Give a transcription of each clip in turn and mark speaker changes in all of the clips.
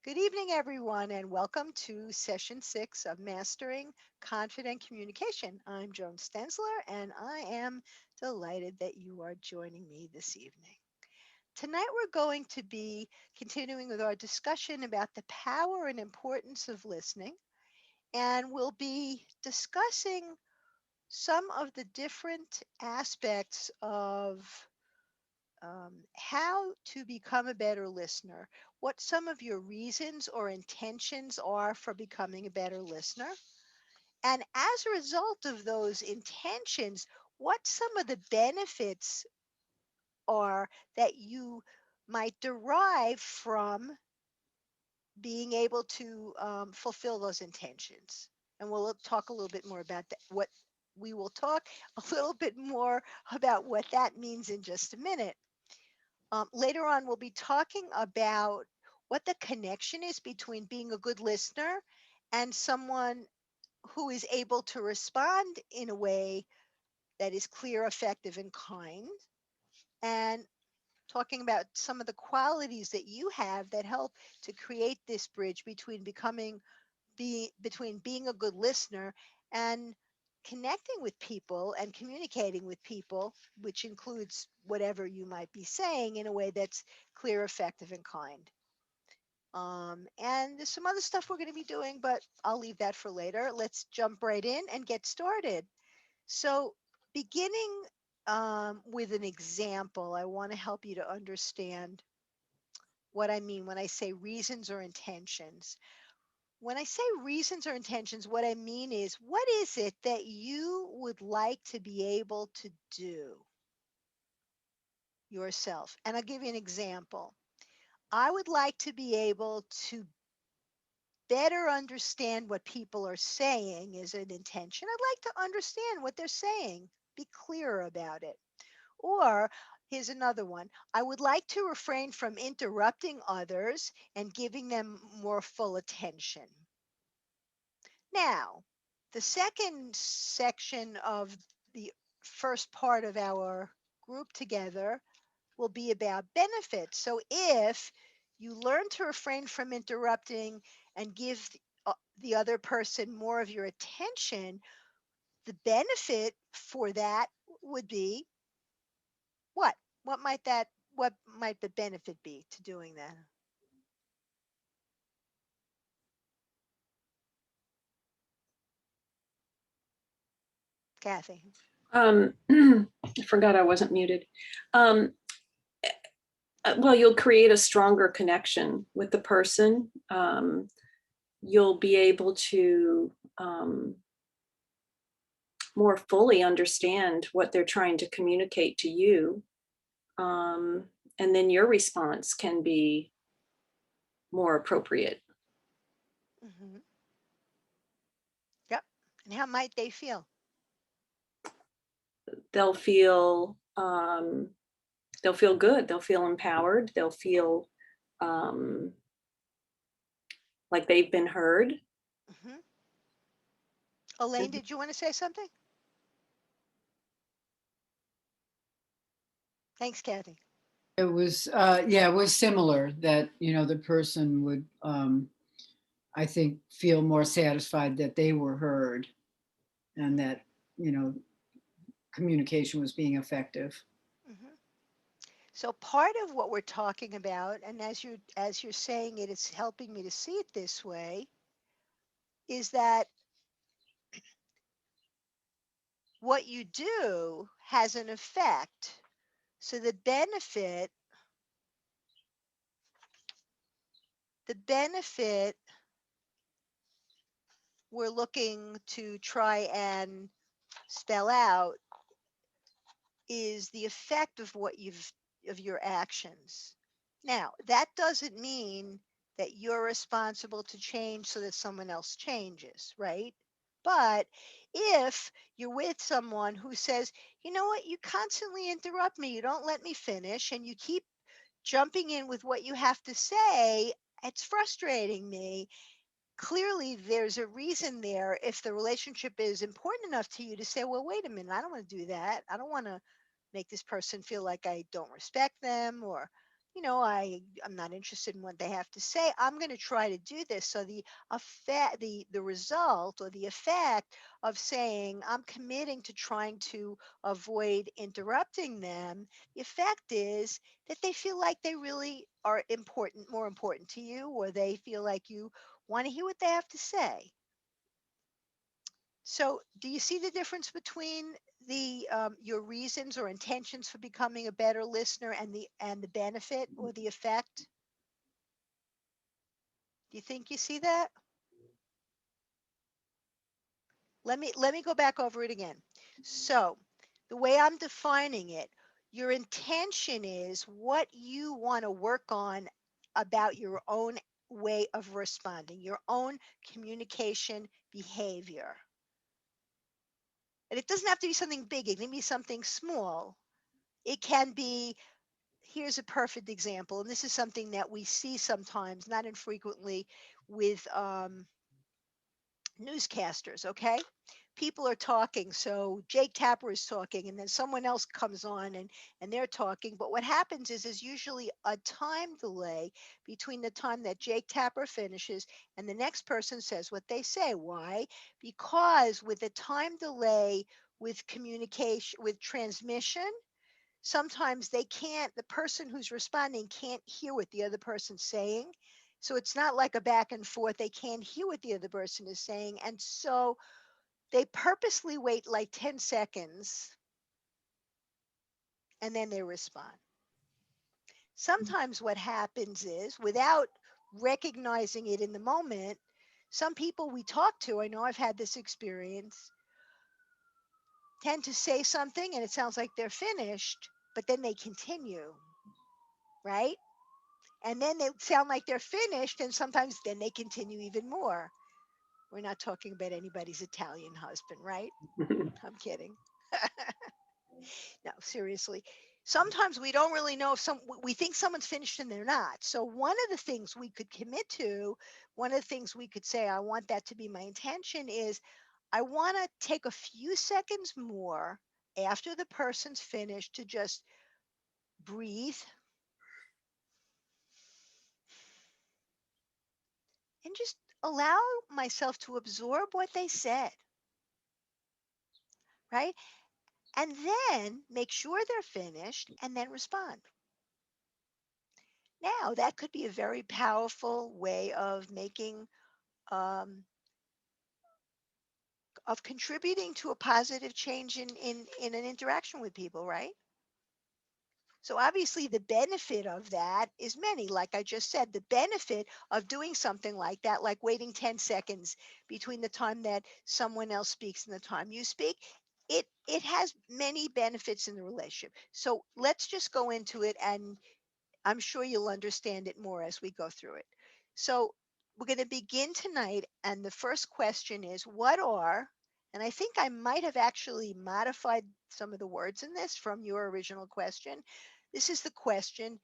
Speaker 1: Good evening, everyone, and welcome to session 6 of Mastering Confident Communication. I'm Joan Stensler, and I am delighted that you are joining me this evening. Tonight, we're going to be continuing with our discussion about the power and importance of listening, and we'll be discussing some of the different aspects of how to become a better listener, what some of your reasons or intentions are for becoming a better listener, and as a result of those intentions, what some of the benefits are that you might derive from being able to fulfill those intentions. And we'll talk a little bit more about that. What we will talk a little bit more about what that means in just a minute. Later on, we'll be talking about what the connection is between being a good listener and someone who is able to respond in a way that is clear, effective, and kind. And talking about some of the qualities that you have that help to create this bridge between being a good listener and connecting with people and communicating with people, which includes whatever you might be saying in a way that's clear, effective, and kind. And there's some other stuff we're going to be doing, but I'll leave that for later. Let's jump right in and get started. So, beginning with an example, I want to help you to understand what I mean when I say reasons or intentions. When I say reasons or intentions, what I mean is what is it that you would like to be able to do yourself? And I'll give you an example. I would like to be able to better understand what people are saying is an intention. I'd like to understand what they're saying, be clearer about it. Or here's another one. I would like to refrain from interrupting others and giving them more full attention. Now, the second section of the first part of our group together will be about benefits. So if you learn to refrain from interrupting and give the other person more of your attention, the benefit for that would be what? What might the benefit be to doing that? Kathy.
Speaker 2: I forgot I wasn't muted. Um, well, you'll create a stronger connection with the person. You'll be able to more fully understand what they're trying to communicate to you. And then your response can be more appropriate.
Speaker 1: Hmm. Yep. And how might they feel?
Speaker 2: They'll feel um, they'll feel good. They'll feel empowered. They'll feel um, like they've been heard.
Speaker 1: Hmm. Elaine, did you want to say something? Thanks, Kathy.
Speaker 3: It was similar that, the person would, I think, feel more satisfied that they were heard and
Speaker 1: Hmm.
Speaker 3: that, you know, communication was being effective.
Speaker 1: Hmm. So part of what we're talking about, and as you're saying it, it's helping me to see it this way, is that what you do has an effect. So the benefit we're looking to try and spell out is the effect of your actions. Now, that doesn't mean that you're responsible to change so that someone else changes, right? But if you're with someone who says, you know what, you constantly interrupt me, you don't let me finish, and you keep jumping in with what you have to say, it's frustrating me. Clearly, there's a reason there if the relationship is important enough to you to say, well, wait a minute, I don't want to do that. I don't want to make this person feel like I don't respect them or I'm not interested in what they have to say. I'm going to try to do this. So the effect, the result or the effect of saying I'm committing to trying to avoid interrupting them, the effect is that they feel like they really are important, more important to you, or they feel like you want to hear what they have to say. So, do you see the difference between the your reasons or intentions for becoming a better listener and the benefit or the effect? Do you think you see that? Let me go back over it again. So, the way I'm defining it, your intention is what you want to work on about your own way of responding, your own communication behavior. And it doesn't have to be something big, it can be something small. It can be, here's a perfect example, and this is something that we see sometimes, not infrequently, with newscasters, okay? People are talking. So Jake Tapper is talking, and then someone else comes on and they're talking. But what happens is usually a time delay between the time that Jake Tapper finishes and the next person says what they say. Why? Because with the time delay with communication, with transmission, sometimes the person who's responding can't hear what the other person's saying. So it's not like a back and forth. They can't hear what the other person is saying. And so they purposely wait like 10 seconds and then they respond. Sometimes what happens is, without recognizing it in the moment, some people we talk to, I know I've had this experience, tend to say something and it sounds like they're finished, but then they continue, right? And then they sound like they're finished, and sometimes then they continue even more. We're not talking about anybody's Italian husband, right? I'm kidding. No, seriously. Sometimes we don't really know if we think someone's finished and they're not. So one of the things we could commit to, one of the things we could say, I want that to be my intention, is I want to take a few seconds more after the person's finished to just breathe and just allow myself to absorb what they said, right? And then make sure they're finished and then respond. Now, that could be a very powerful way of making um, of contributing to a positive change in an interaction with people, right? So obviously the benefit of that is many. Like I just said, the benefit of doing something like that, like waiting 10 seconds between the time that someone else speaks and the time you speak, it has many benefits in the relationship. So let's just go into it, and I'm sure you'll understand it more as we go through it. So we're going to begin tonight, and the first question is, what are, and I think I might have actually modified some of the words in this from your original question. This is the question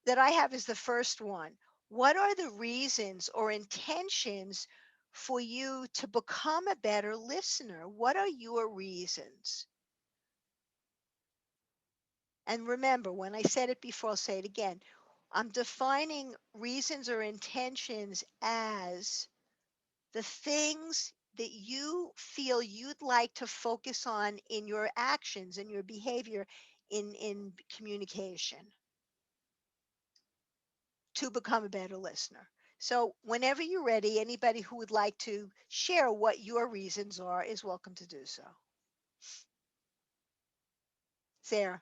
Speaker 1: that I have as the first one. What are the reasons or intentions for you to become a better listener? What are your reasons? And remember, when I said it before, I'll say it again. I'm defining reasons or intentions as the things that you feel you'd like to focus on in your actions and your behavior in communication to become a better listener. So whenever you're ready, anybody who would like to share what your reasons are is welcome to do so. Sarah.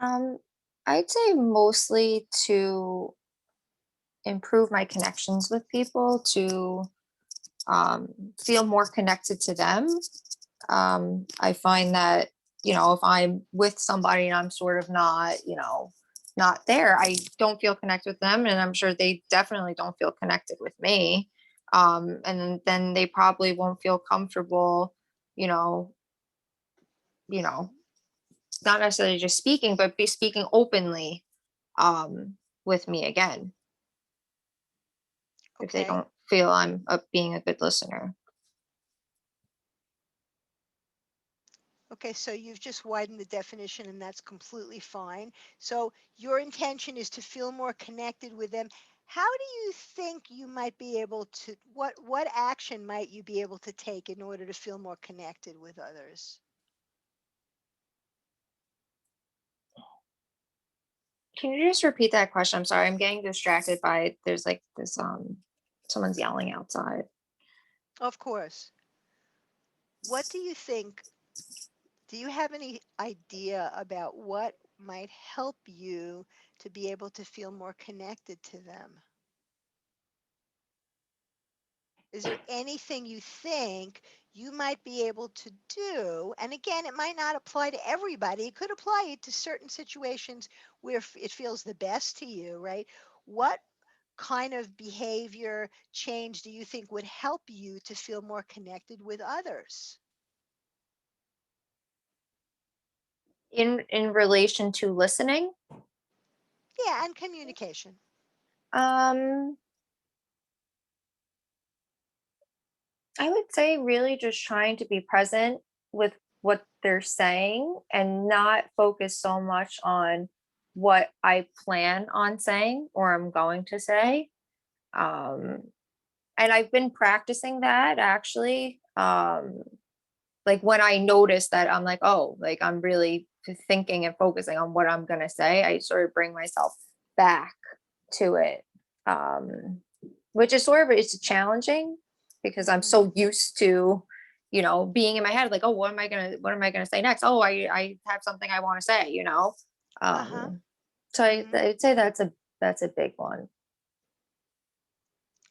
Speaker 4: Um, I'd say mostly to improve my connections with people, to feel more connected to them. I find that, if I'm with somebody and I'm sort of not, not there, I don't feel connected with them. And I'm sure they definitely don't feel connected with me. And then they probably won't feel comfortable, you know, you know, not necessarily just speaking, but be speaking openly with me again if they
Speaker 1: Okay.
Speaker 4: don't feel I'm being a good listener.
Speaker 1: Okay, so you've just widened the definition and that's completely fine. So your intention is to feel more connected with them. How do you think you might be able to, what action might you be able to take in order to feel more connected with others?
Speaker 4: Can you just repeat that question? I'm sorry, I'm getting distracted by there's like this someone's yelling outside.
Speaker 1: Of course. What do you think? Do you have any idea about what might help you to be able to feel more connected to them? Is there anything you think you might be able to do? And again, it might not apply to everybody. It could apply to certain situations where it feels the best to you, right? What kind of behavior change do you think would help you to feel more connected with others?
Speaker 4: In relation to listening,
Speaker 1: Yeah, and communication.
Speaker 4: um, I would say really just trying to be present with what they're saying and not focus so much on what I plan on saying or I'm going to say. Um, and I've been practicing that actually. Like when I notice that I'm like, oh, like I'm really thinking and focusing on what I'm gonna say, I sort of bring myself back to it. Which is sort of it's challenging because I'm
Speaker 1: Mhm.
Speaker 4: so used to, being in my head, like, oh, what am I gonna say next? Oh, I have something I want to say,
Speaker 1: Uh-huh.
Speaker 4: So
Speaker 1: Mhm.
Speaker 4: I'd say that's a big one.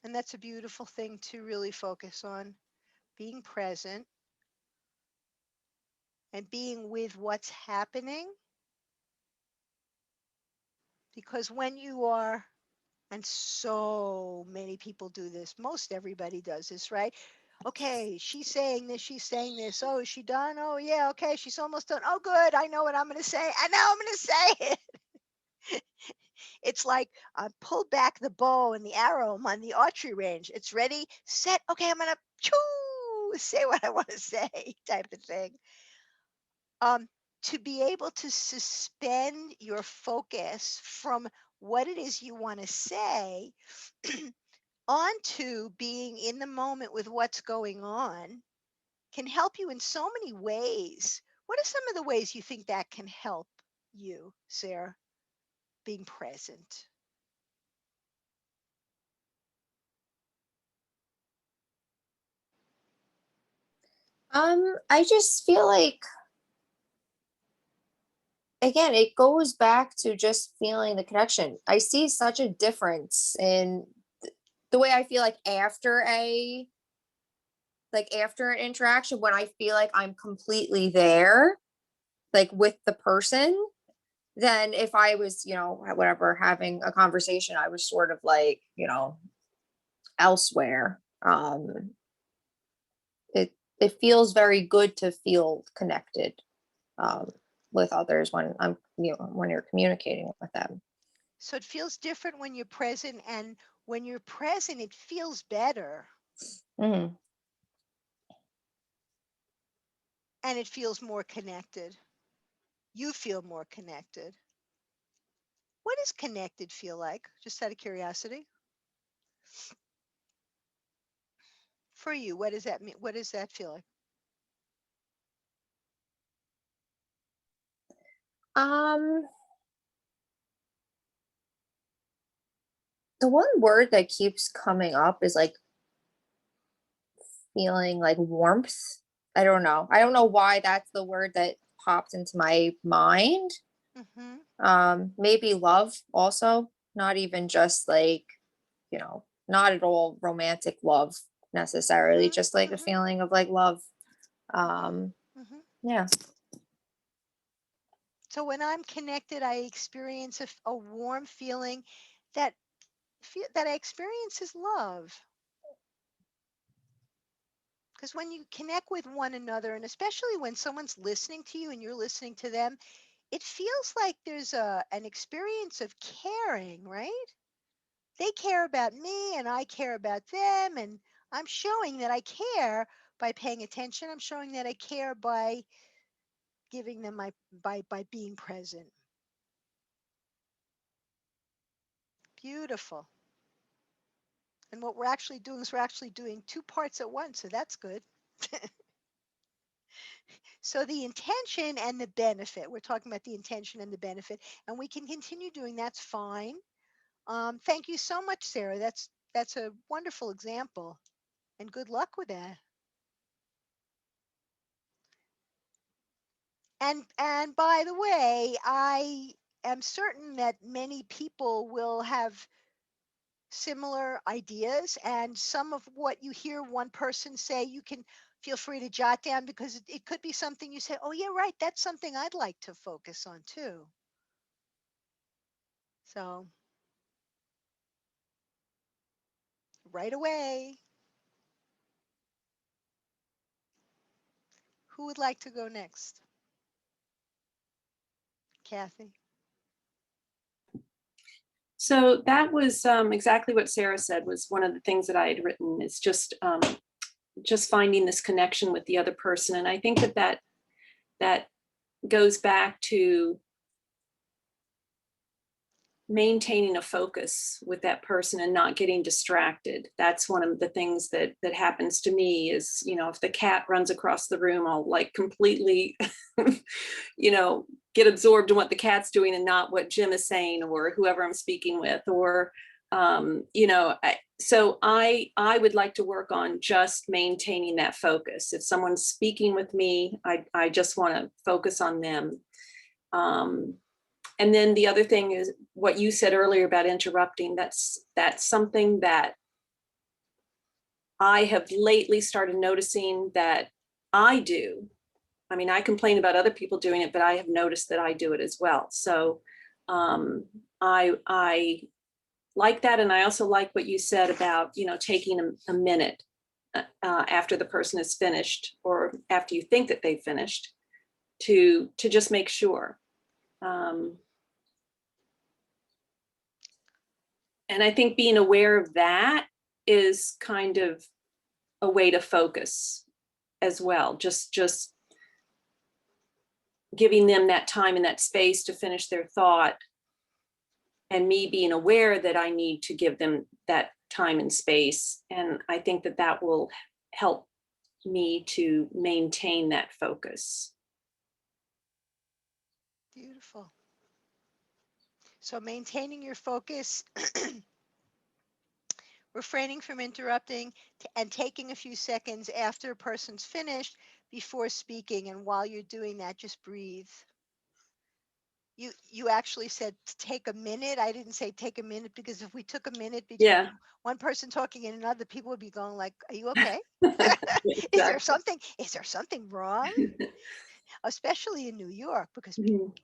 Speaker 1: And that's a beautiful thing to really focus on, being present and being with what's happening. Because when you are, and so many people do this, most everybody does this, right? Okay, she's saying this, she's saying this. Oh, is she done? Oh, yeah, okay, she's almost done. Oh, good, I know what I'm going to say. And now I'm going to say it. It's like pull back the bow and the arrow on the archery range. It's ready, set. Okay, I'm going to say what I want to say, type of thing. um, to be able to suspend your focus from what it is you want to say onto being in the moment with what's going on can help you in so many ways. What are some of the ways you think that can help you, Sarah, being present?
Speaker 4: I just feel like again, it goes back to just feeling the connection. I see such a difference in the way I feel after an interaction when I feel like I'm completely there, like with the person, than if I was, whatever, having a conversation, I was sort of like, elsewhere. It feels very good to feel connected um, with others when you're communicating with them.
Speaker 1: So it feels different when you're present, and when you're present, it feels better
Speaker 4: Mhm.
Speaker 1: and it feels more connected. You feel more connected. What does connected feel like? Just out of curiosity. For you, what does that mean? What does that feel like?
Speaker 4: Um, the one word that keeps coming up is like feeling like warmth. I don't know. I don't know why that's the word that popped into my mind.
Speaker 1: Mm-hmm.
Speaker 4: Maybe love also, not even just like, not at all romantic love necessarily,
Speaker 1: Mm-hmm.
Speaker 4: just like a
Speaker 1: Mm-hmm.
Speaker 4: feeling of like love.
Speaker 1: Mm-hmm.
Speaker 4: Um,
Speaker 1: Mm-hmm.
Speaker 4: yeah.
Speaker 1: So when I'm connected, I experience a warm feeling that that I experience as love. Because when you connect with one another, and especially when someone's listening to you and you're listening to them, it feels like there's an experience of caring, right? They care about me and I care about them, and I'm showing that I care by paying attention. I'm showing that I care by giving them by being present. Beautiful. And what we're actually doing is we're actually doing two parts at once, so that's good. So the intention and the benefit, we're talking about the intention and the benefit, and we can continue doing that's fine. Thank you so much, Sarah. That's a wonderful example, and good luck with that. And by the way, I am certain that many people will have similar ideas, and some of what you hear one person say, you can feel free to jot down, because it could be something you say, oh yeah, right, that's something I'd like to focus on too. So right away, who would like to go next? Kathy?
Speaker 2: So that was exactly what Sarah said, was one of the things that I had written, is just finding this connection with the other person. And I think that goes back to maintaining a focus with that person and not getting distracted. That's one of the things that happens to me is, if the cat runs across the room, I'll like completely, get absorbed in what the cat's doing and not what Jim is saying or whoever I'm speaking with, or, so I would like to work on just maintaining that focus. If someone's speaking with me, I just want to focus on them. And then the other thing is what you said earlier about interrupting. That's something that I have lately started noticing that I do. I mean, I complain about other people doing it, but I have noticed that I do it as well. So I like that. And I also like what you said about, taking a minute after the person is finished, or after you think that they've finished, to just make sure. And I think being aware of that is kind of a way to focus as well. Just giving them that time and that space to finish their thought, and me being aware that I need to give them that time and space. And I think that will help me to maintain that focus.
Speaker 1: Beautiful. So maintaining your focus, refraining from interrupting, and taking a few seconds after a person's finished before speaking. And while you're doing that, just breathe. You actually said take a minute. I didn't say take a minute, because if we took a minute between
Speaker 2: Yeah.
Speaker 1: one person talking and another, people would be going like, are you okay? Is there something wrong? Especially in New York, because
Speaker 2: Mhm.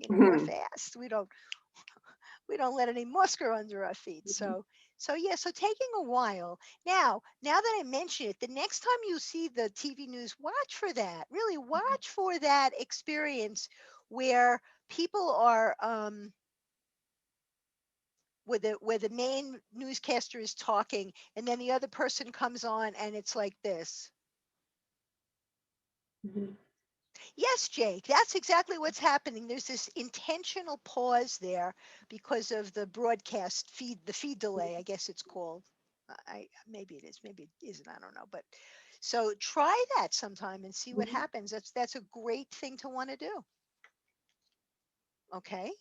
Speaker 1: we're
Speaker 2: Mhm.
Speaker 1: fast. We don't let any moss grow under our feet. So yeah, so taking a while. Now that I mention it, the next time you see the TV news, watch for that. Really watch for that experience where people are where the main newscaster is talking, and then the other person comes on and it's like this.
Speaker 2: Mhm.
Speaker 1: Yes, Jake, that's exactly what's happening. There's this intentional pause there because of the broadcast feed, the feed delay, I guess it's called. Maybe it is, maybe it isn't, I don't know. But so try that sometime and see what
Speaker 2: Mhm.
Speaker 1: happens. That's a great thing to want to do. Okay.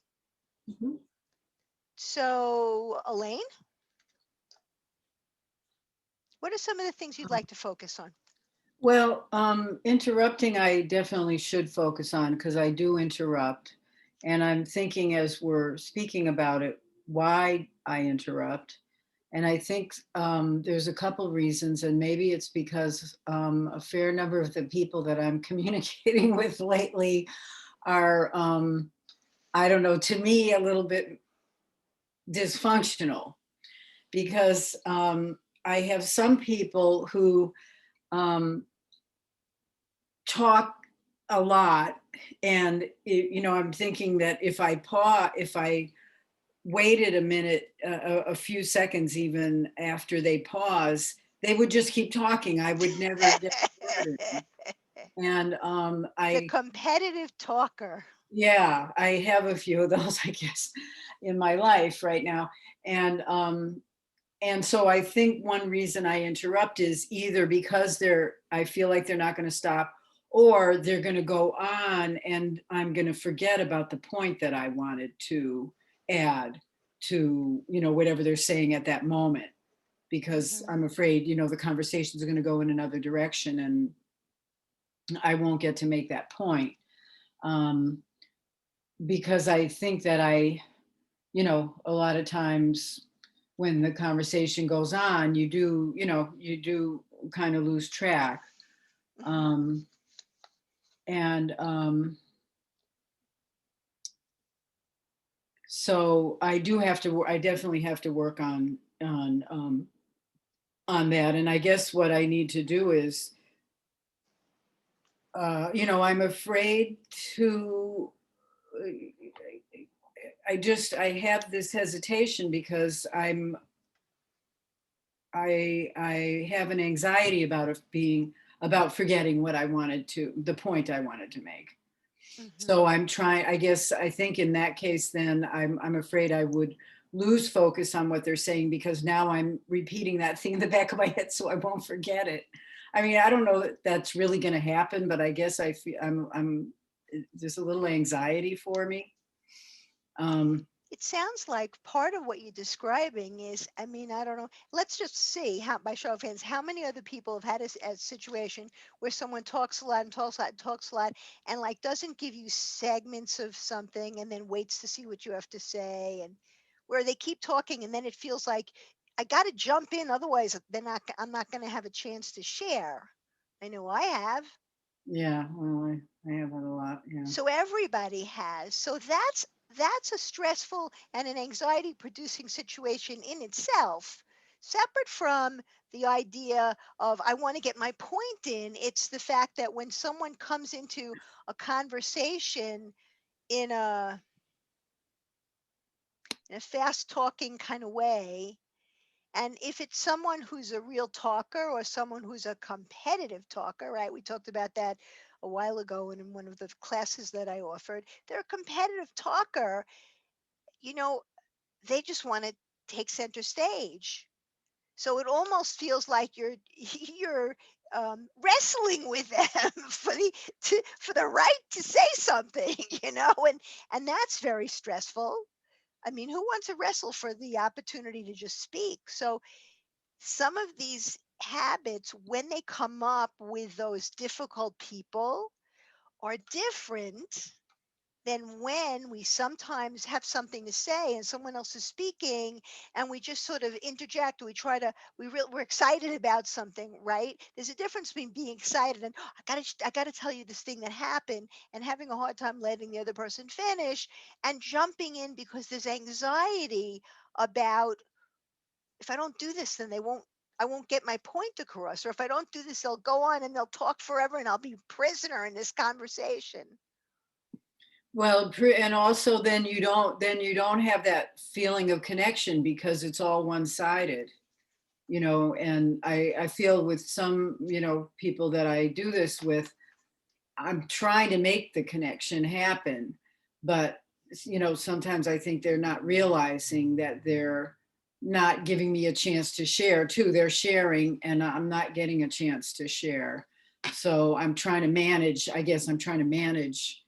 Speaker 2: Mhm.
Speaker 1: So Elaine, what are some of the things you'd like to focus on?
Speaker 3: Well, interrupting, I definitely should focus on, because I do interrupt. And I'm thinking, as we're speaking about it, why I interrupt. And I think there's a couple reasons, and maybe it's because a fair number of the people that I'm communicating with lately are, I don't know, to me, a little bit dysfunctional, because I have some people who talk a lot, and I'm thinking that if I waited a minute, a few seconds even after they pause, they would just keep talking. I would never get started. And
Speaker 1: The
Speaker 3: I,
Speaker 1: competitive talker.
Speaker 3: yeah, I have a few of those, I guess, in my life right now. And so I think one reason I interrupt is either because I feel like they're not going to stop, or they're going to go on and I'm going to forget about the point that I wanted to add to, whatever they're saying at that moment, because
Speaker 1: Mhm.
Speaker 3: I'm afraid, the conversations are going to go in another direction and I won't get to make that point. Um, because I think that a lot of times when the conversation goes on, you do kind of lose track.
Speaker 1: Mhm.
Speaker 3: Um, and so I definitely have to work on that. And I guess what I need to do is, I'm afraid to, I have this hesitation because I have an anxiety about forgetting the point I wanted to make. So
Speaker 1: Mhm.
Speaker 3: I'm trying, I guess, I think in that case, then I'm afraid I would lose focus on what they're saying because now I'm repeating that thing in the back of my head so I won't forget it. I mean, I don't know that that's really going to happen, but I guess I feel there's a little anxiety for me. Um,
Speaker 1: It sounds like part of what you're describing is, I mean, I don't know. Let's just see how, by show of hands, how many other people have had a situation where someone talks a lot and talks a lot and talks a lot and like doesn't give you segments of something and then waits to see what you have to say, and where they keep talking and then it feels like I got to jump in, otherwise I'm not going to have a chance to share. I know I have.
Speaker 3: yeah, well, I have that a lot. Yeah.
Speaker 1: So everybody has. So that's a stressful and an anxiety producing situation in itself. Separate from the idea of I want to get my point in, it's the fact that when someone comes into a conversation in a fast talking kind of way, and if it's someone who's a real talker or someone who's a competitive talker, right? We talked about that a while ago in one of the classes that I offered. They're a competitive talker, you know, they just want to take center stage. So it almost feels like you're you're wrestling with them for the right to say something, and that's very stressful. I mean, who wants to wrestle for the opportunity to just speak? So some of these habits, when they come up with those difficult people, are different than when we sometimes have something to say and someone else is speaking and we just sort of interject. We're excited about something, right? There's a difference between being excited and, "Oh, I gotta tell you this thing that happened," and having a hard time letting the other person finish and jumping in because there's anxiety about, if I don't do this, then I won't get my point across. Or if I don't do this, they'll go on and they'll talk forever and I'll be prisoner in this conversation.
Speaker 3: Well, and also then you don't have that feeling of connection because it's all one-sided, and I feel with some, people that I do this with, I'm trying to make the connection happen, but sometimes I think they're not realizing that they're not giving me a chance to share too. They're sharing and I'm not getting a chance to share. So I guess I'm trying to manage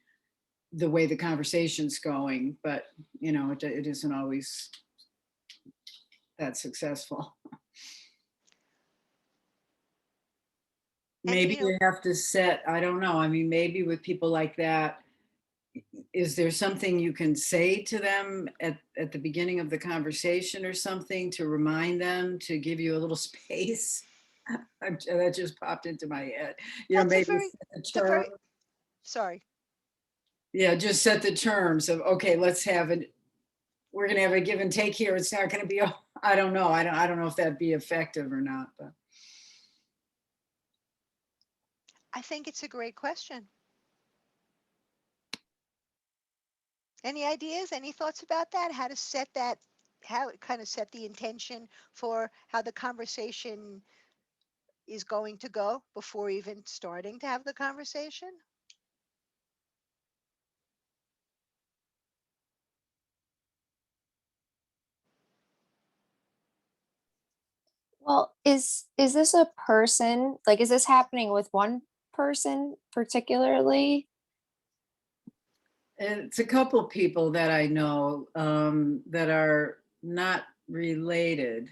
Speaker 3: the way the conversation's going, but it isn't always that successful.
Speaker 1: And,
Speaker 3: Maybe you have to I don't know. I mean, maybe with people like that, is there something you can say to them at the beginning of the conversation or something to remind them to give you a little space? That just popped into my head.
Speaker 1: that's a
Speaker 3: Maybe
Speaker 1: very,
Speaker 3: set the
Speaker 1: it's a
Speaker 3: term.
Speaker 1: very, sorry.
Speaker 3: Yeah, just set the terms of, okay, we're going to have a give and take here. It's not going to be, I don't know. I don't know if that'd be effective or not, but.
Speaker 1: I think it's a great question. Any ideas, any thoughts about that? How it kind of set the intention for how the conversation is going to go before even starting to have the conversation?
Speaker 4: Well, is this a person, like, is this happening with one person particularly?
Speaker 3: It's a couple people that I know that are not related.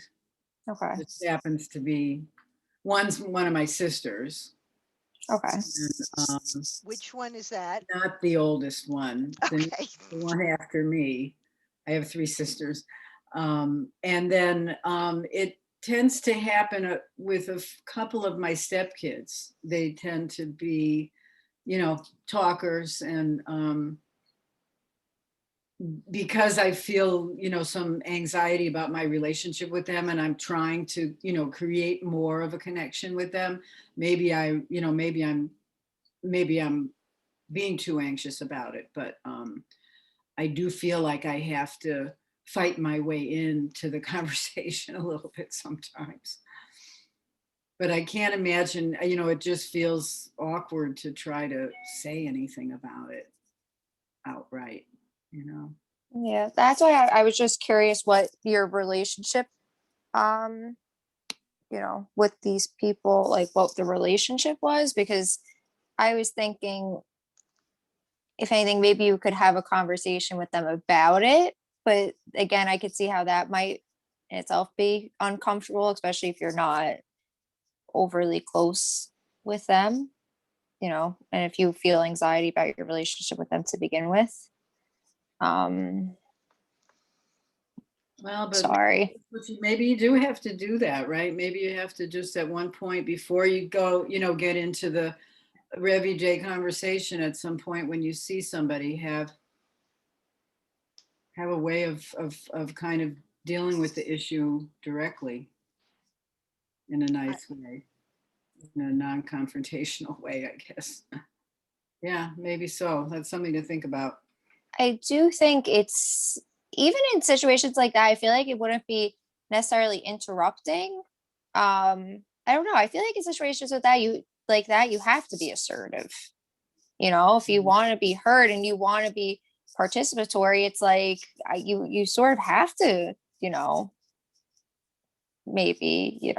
Speaker 4: Okay,
Speaker 3: This happens to be one's one of my sisters,
Speaker 4: okay.
Speaker 3: and
Speaker 1: Which one is that?
Speaker 3: not the oldest one,
Speaker 1: Okay.
Speaker 3: the one after me. I have three sisters. And then it tends to happen with a couple of my stepkids. They tend to be, talkers, and because I feel, some anxiety about my relationship with them, and I'm trying to, create more of a connection with them. Maybe I'm being too anxious about it, but I do feel like I have to fight my way into the conversation a little bit sometimes. But I can't imagine, it just feels awkward to try to say anything about it outright, you know.
Speaker 4: Yeah, that's why I was just curious what your relationship, um, with these people, like what the relationship was, because I was thinking, if anything, maybe you could have a conversation with them about it. But again, I could see how that might in itself be uncomfortable, especially if you're not overly close with them, and if you feel anxiety about your relationship with them to begin with. Um,
Speaker 3: Well, but
Speaker 4: Sorry.
Speaker 3: maybe you do have to do that, right? Maybe you have to just at one point before you go, get into the everyday conversation, at some point when you see somebody, have a way of kind of dealing with the issue directly in a
Speaker 1: I,
Speaker 3: nice way, in a non-confrontational way, I guess. Yeah, maybe so. That's something to think about.
Speaker 4: I do think it's, even in situations like that, I feel like it wouldn't be necessarily interrupting. I don't know. I feel like in situations with that, you have to be assertive. If you want to be heard and you want to be participatory, it's like you sort of have to, maybe,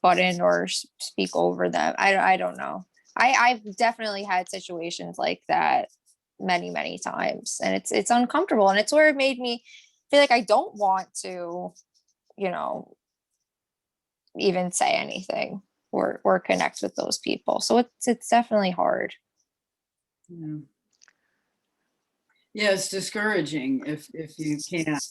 Speaker 4: butt in or speak over them. I don't know. I've definitely had situations like that many, many times, and it's uncomfortable, and it's where it made me feel like I don't want to, you know, even say anything or connect with those people. So it's definitely hard.
Speaker 3: Yeah. Yeah, it's discouraging if you can't.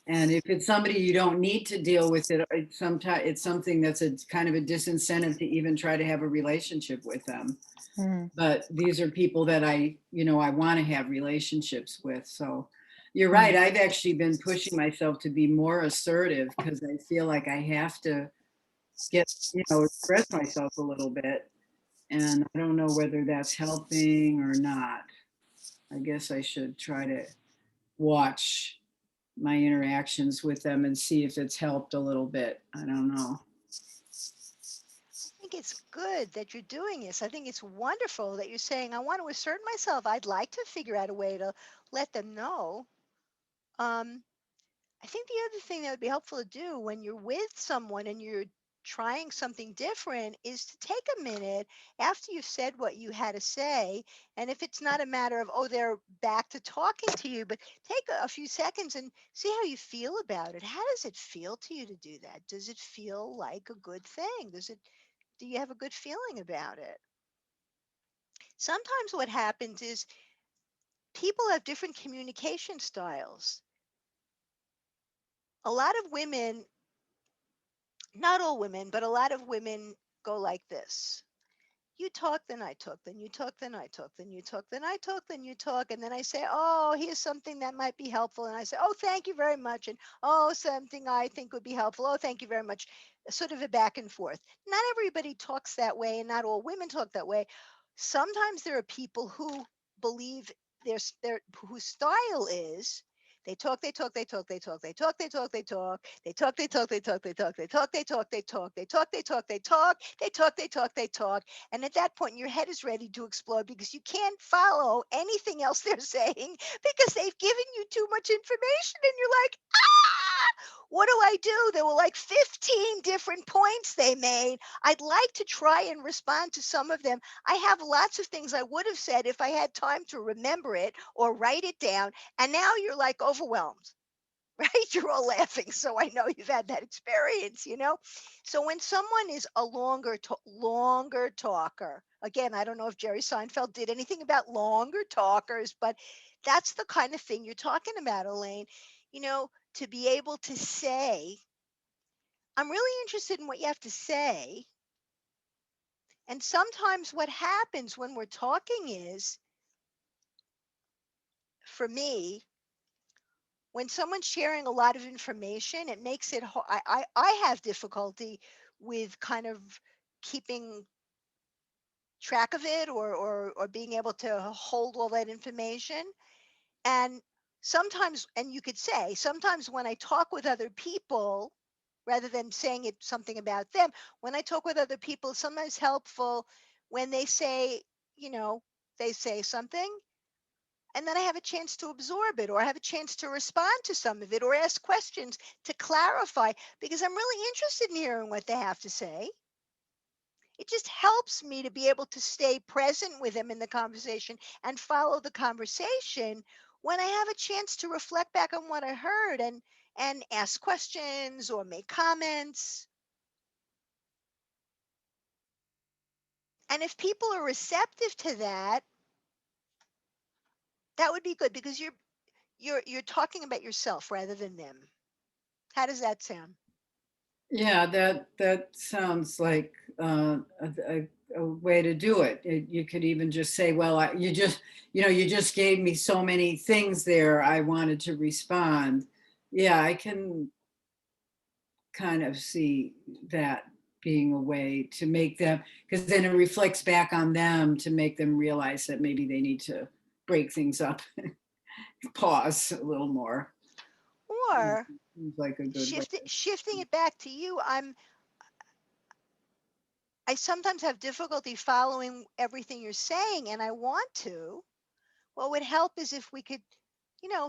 Speaker 3: And if it's somebody you don't need to deal with it, sometimes it's something that's a kind of a disincentive to even try to have a relationship with them.
Speaker 4: Mm.
Speaker 3: But these are people that I want to have relationships with. So you're right. I've actually been pushing myself to be more assertive because I feel like I have to express myself a little bit. And I don't know whether that's helping or not. I guess I should try to watch my interactions with them and see if it's helped a little bit. I don't know.
Speaker 1: I think it's good that you're doing this. I think it's wonderful that you're saying, I want to assert myself. I'd like to figure out a way to let them know. Um, I think the other thing that would be helpful to do when you're with someone and you're trying something different is to take a minute after you've said what you had to say. And if it's not a matter of, oh, they're back to talking to you, but take a few seconds and see how you feel about it. How does it feel to you to do that? Does it feel like a good thing? Do you have a good feeling about it? Sometimes what happens is people have different communication styles. A lot of women, not all women, but a lot of women go like this. You talk, then I talk, then you talk, then I talk, then you talk, then I talk, then you talk. And then I say, oh, here's something that might be helpful. And I say, oh, thank you very much. And oh, something I think would be helpful. Oh, thank you very much. Sort of a back and forth. Not everybody talks that way, and not all women talk that way. Sometimes there are people who believe their whose style is They talk, they talk, they talk, they talk, they talk, they talk, they talk, they talk, they talk, they talk, they talk, they talk, they talk, they talk, they talk, they talk, they talk, they talk, they talk, they talk. And at that point, your head is ready to explode because you can't follow anything else they're saying because they've given you too much information and you're like, what do I do? There were like 15 different points they made. I'd like to try and respond to some of them. I have lots of things I would have said if I had time to remember it or write it down. And now you're like overwhelmed, right? You're all laughing. So I know you've had that experience, you know? So when someone is a longer talker, again, I don't know if Jerry Seinfeld did anything about longer talkers, but that's the kind of thing you're talking about, Elaine. You know, to be able to say, I'm really interested in what you have to say. And sometimes what happens when we're talking is, for me, when someone's sharing a lot of information, it makes it I have difficulty with kind of keeping track of it or being able to hold all that information. And sometimes, and you could say, sometimes when I talk with other people, rather than saying it something about them, when I talk with other people, it's sometimes helpful when they say, you know, they say something and then I have a chance to absorb it or I have a chance to respond to some of it or ask questions to clarify because I'm really interested in hearing what they have to say. It just helps me to be able to stay present with them in the conversation and follow the conversation when I have a chance to reflect back on what I heard and ask questions or make comments. And if people are receptive to that, that would be good because you're talking about yourself rather than them. How does that sound?
Speaker 3: Yeah, that sounds like a way to do it. You could even just say, well, you just gave me so many things there. I wanted to respond. Yeah, I can kind of see that being a way to make them, because then it reflects back on them to make them realize that maybe they need to break things up, pause a little more.
Speaker 1: Or
Speaker 3: Seems like a good way.
Speaker 1: shifting it back to you, I sometimes have difficulty following everything you're saying and I want to. What would help is if we could,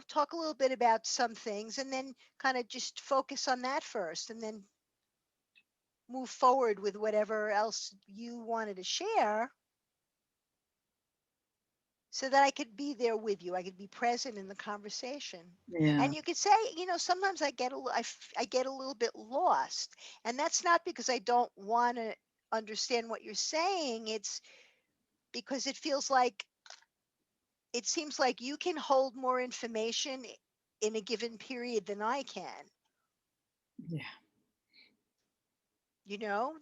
Speaker 1: talk a little bit about some things and then kind of just focus on that first and then move forward with whatever else you wanted to share so that I could be there with you. I could be present in the conversation.
Speaker 3: Yeah.
Speaker 1: And you could say, sometimes I get a little bit lost. And that's not because I don't want to understand what you're saying. It's because it seems like you can hold more information in a given period than I can.
Speaker 3: Yeah.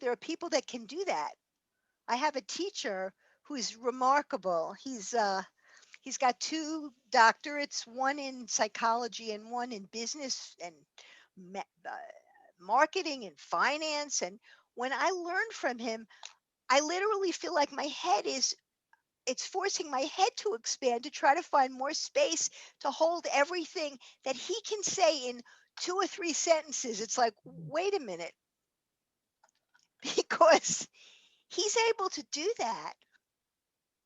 Speaker 1: There are people that can do that. I have a teacher who's remarkable. He's got two doctorates, one in psychology and one in business and marketing and finance. And when I learn from him, I literally feel like it's forcing my head to expand to try to find more space to hold everything that he can say in 2 or 3 sentences. It's like, wait a minute, because he's able to do that.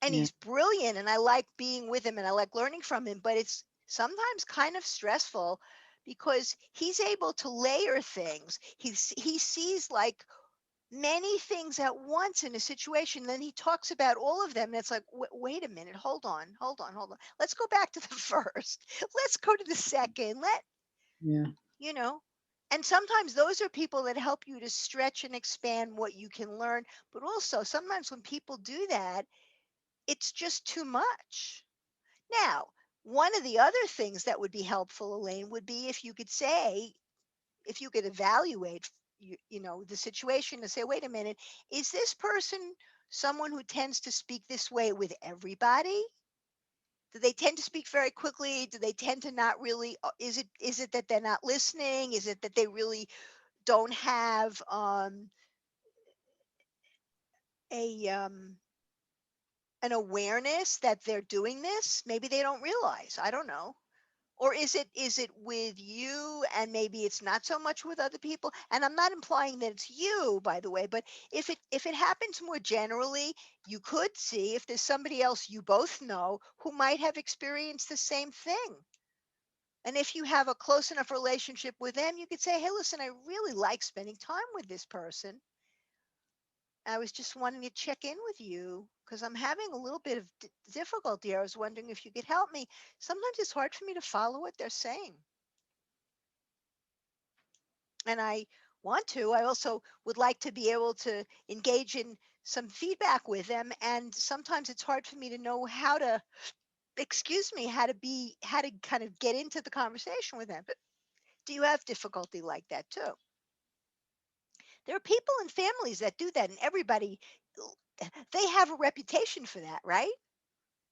Speaker 1: And
Speaker 3: Yeah.
Speaker 1: he's brilliant and I like being with him and I like learning from him, but it's sometimes kind of stressful because he's able to layer things. He sees like many things at once in a situation. Then he talks about all of them. And it's like, wait a minute, hold on. Let's go back to the first. Let's go to the second.
Speaker 3: Yeah.
Speaker 1: You know, and sometimes those are people that help you to stretch and expand what you can learn. But also sometimes when people do that, it's just too much. Now, one of the other things that would be helpful, Elaine, would be if you could evaluate, the situation and say, wait a minute, is this person someone who tends to speak this way with everybody? Do they tend to speak very quickly? Do they tend to not really? Is it that they're not listening? Is it that they really don't have a an awareness that they're doing this? Maybe they don't realize. I don't know. Or is it with you and maybe it's not so much with other people? And I'm not implying that it's you, by the way, but if it happens more generally, you could see if there's somebody else you both know who might have experienced the same thing. And if you have a close enough relationship with them, you could say, "Hey, listen, I really like spending time with this person. I was just wanting to check in with you because I'm having a little bit of difficulty. I was wondering if you could help me. Sometimes it's hard for me to follow what they're saying. And I want to. I also would like to be able to engage in some feedback with them. And sometimes it's hard for me to know how to, excuse me, how to kind of get into the conversation with them. But do you have difficulty like that too? There are people and families that do that, and everybody, they have a reputation for that, right?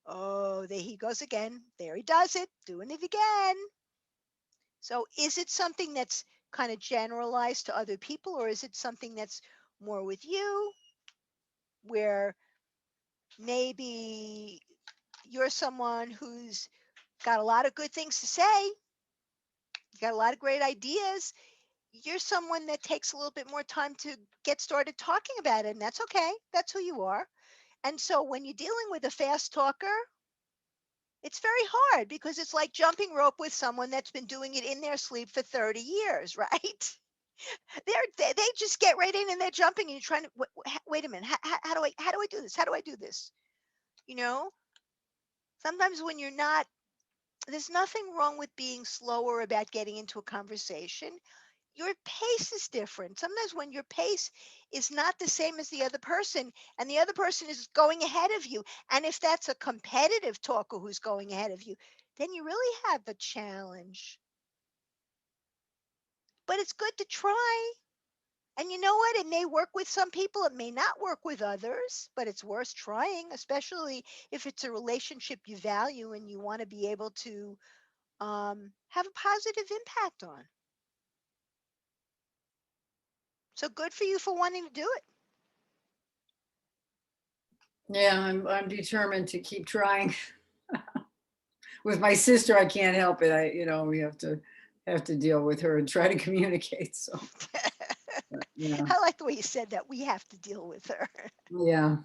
Speaker 1: Oh, there he goes again. There he does it, doing it again. So is it something that's kind of generalized to other people, or is it something that's more with you, where maybe you're someone who's got a lot of good things to say, you got a lot of great ideas, you're someone that takes a little bit more time to get started talking about it, and that's okay. That's who you are. And so when you're dealing with a fast talker, it's very hard because it's like jumping rope with someone that's been doing it in their sleep for 30 years, right? They just get right in and they're jumping and you're trying to wait a minute. How do I do this? How do I do this? You know, sometimes when you're not, there's nothing wrong with being slower about getting into a conversation. Your pace is different. Sometimes when your pace is not the same as the other person and the other person is going ahead of you, and if that's a competitive talker who's going ahead of you, then you really have a challenge. But it's good to try. And you know what? It may work with some people, it may not work with others, but it's worth trying, especially if it's a relationship you value and you want to be able to have a positive impact on. So good for you for wanting to do it.
Speaker 3: Yeah, I'm determined to keep trying. With my sister, I can't help it. We have to deal with her and try to communicate. So yeah,
Speaker 1: I like the way you said that. We have to deal with her.
Speaker 3: yeah.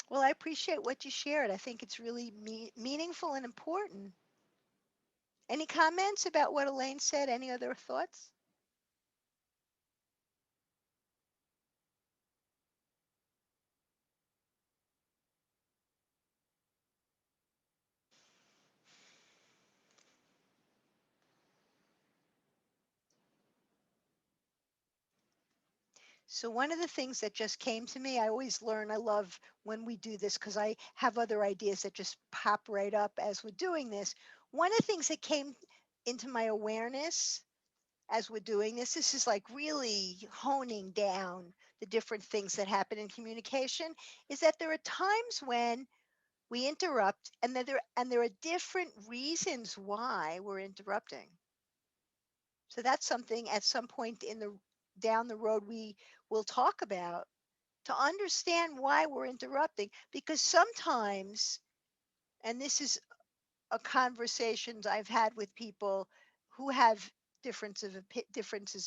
Speaker 1: Well, I appreciate what you shared. I think it's really meaningful and important. Any comments about what Elaine said? Any other thoughts? So one of the things that just came to me, I always learn, I love when we do this because I have other ideas that just pop right up as we're doing this. One of the things that came into my awareness as we're doing this, this is like really honing down the different things that happen in communication, is that there are times when we interrupt and there are different reasons why we're interrupting. So that's something at some point in the down the road we will talk about to understand why we're interrupting, because sometimes, and this is a conversations I've had with people who have differences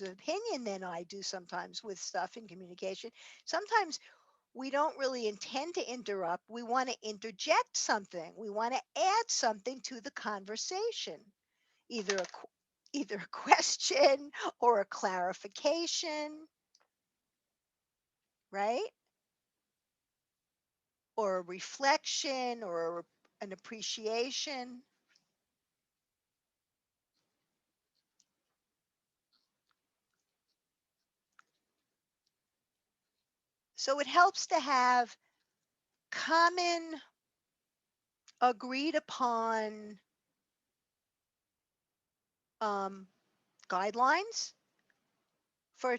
Speaker 1: of opinion than I do sometimes with stuff in communication. Sometimes we don't really intend to interrupt. We want to interject something. We want to add something to the conversation, either either a question or a clarification, right? Or a reflection or an appreciation. So it helps to have common, agreed upon um, guidelines for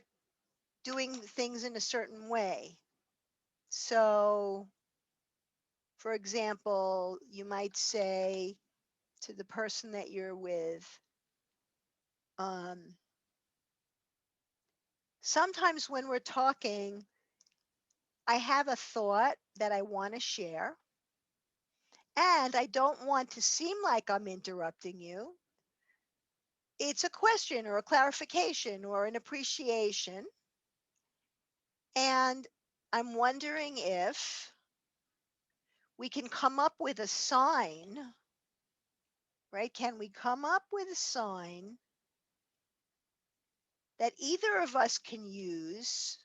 Speaker 1: doing things in a certain way. So, for example, you might say to the person that you're with, um, sometimes when we're talking, I have a thought that I want to share, and I don't want to seem like I'm interrupting you. It's a question or a clarification or an appreciation. And I'm wondering if we can come up with a sign, right? Can we come up with a sign that either of us can use,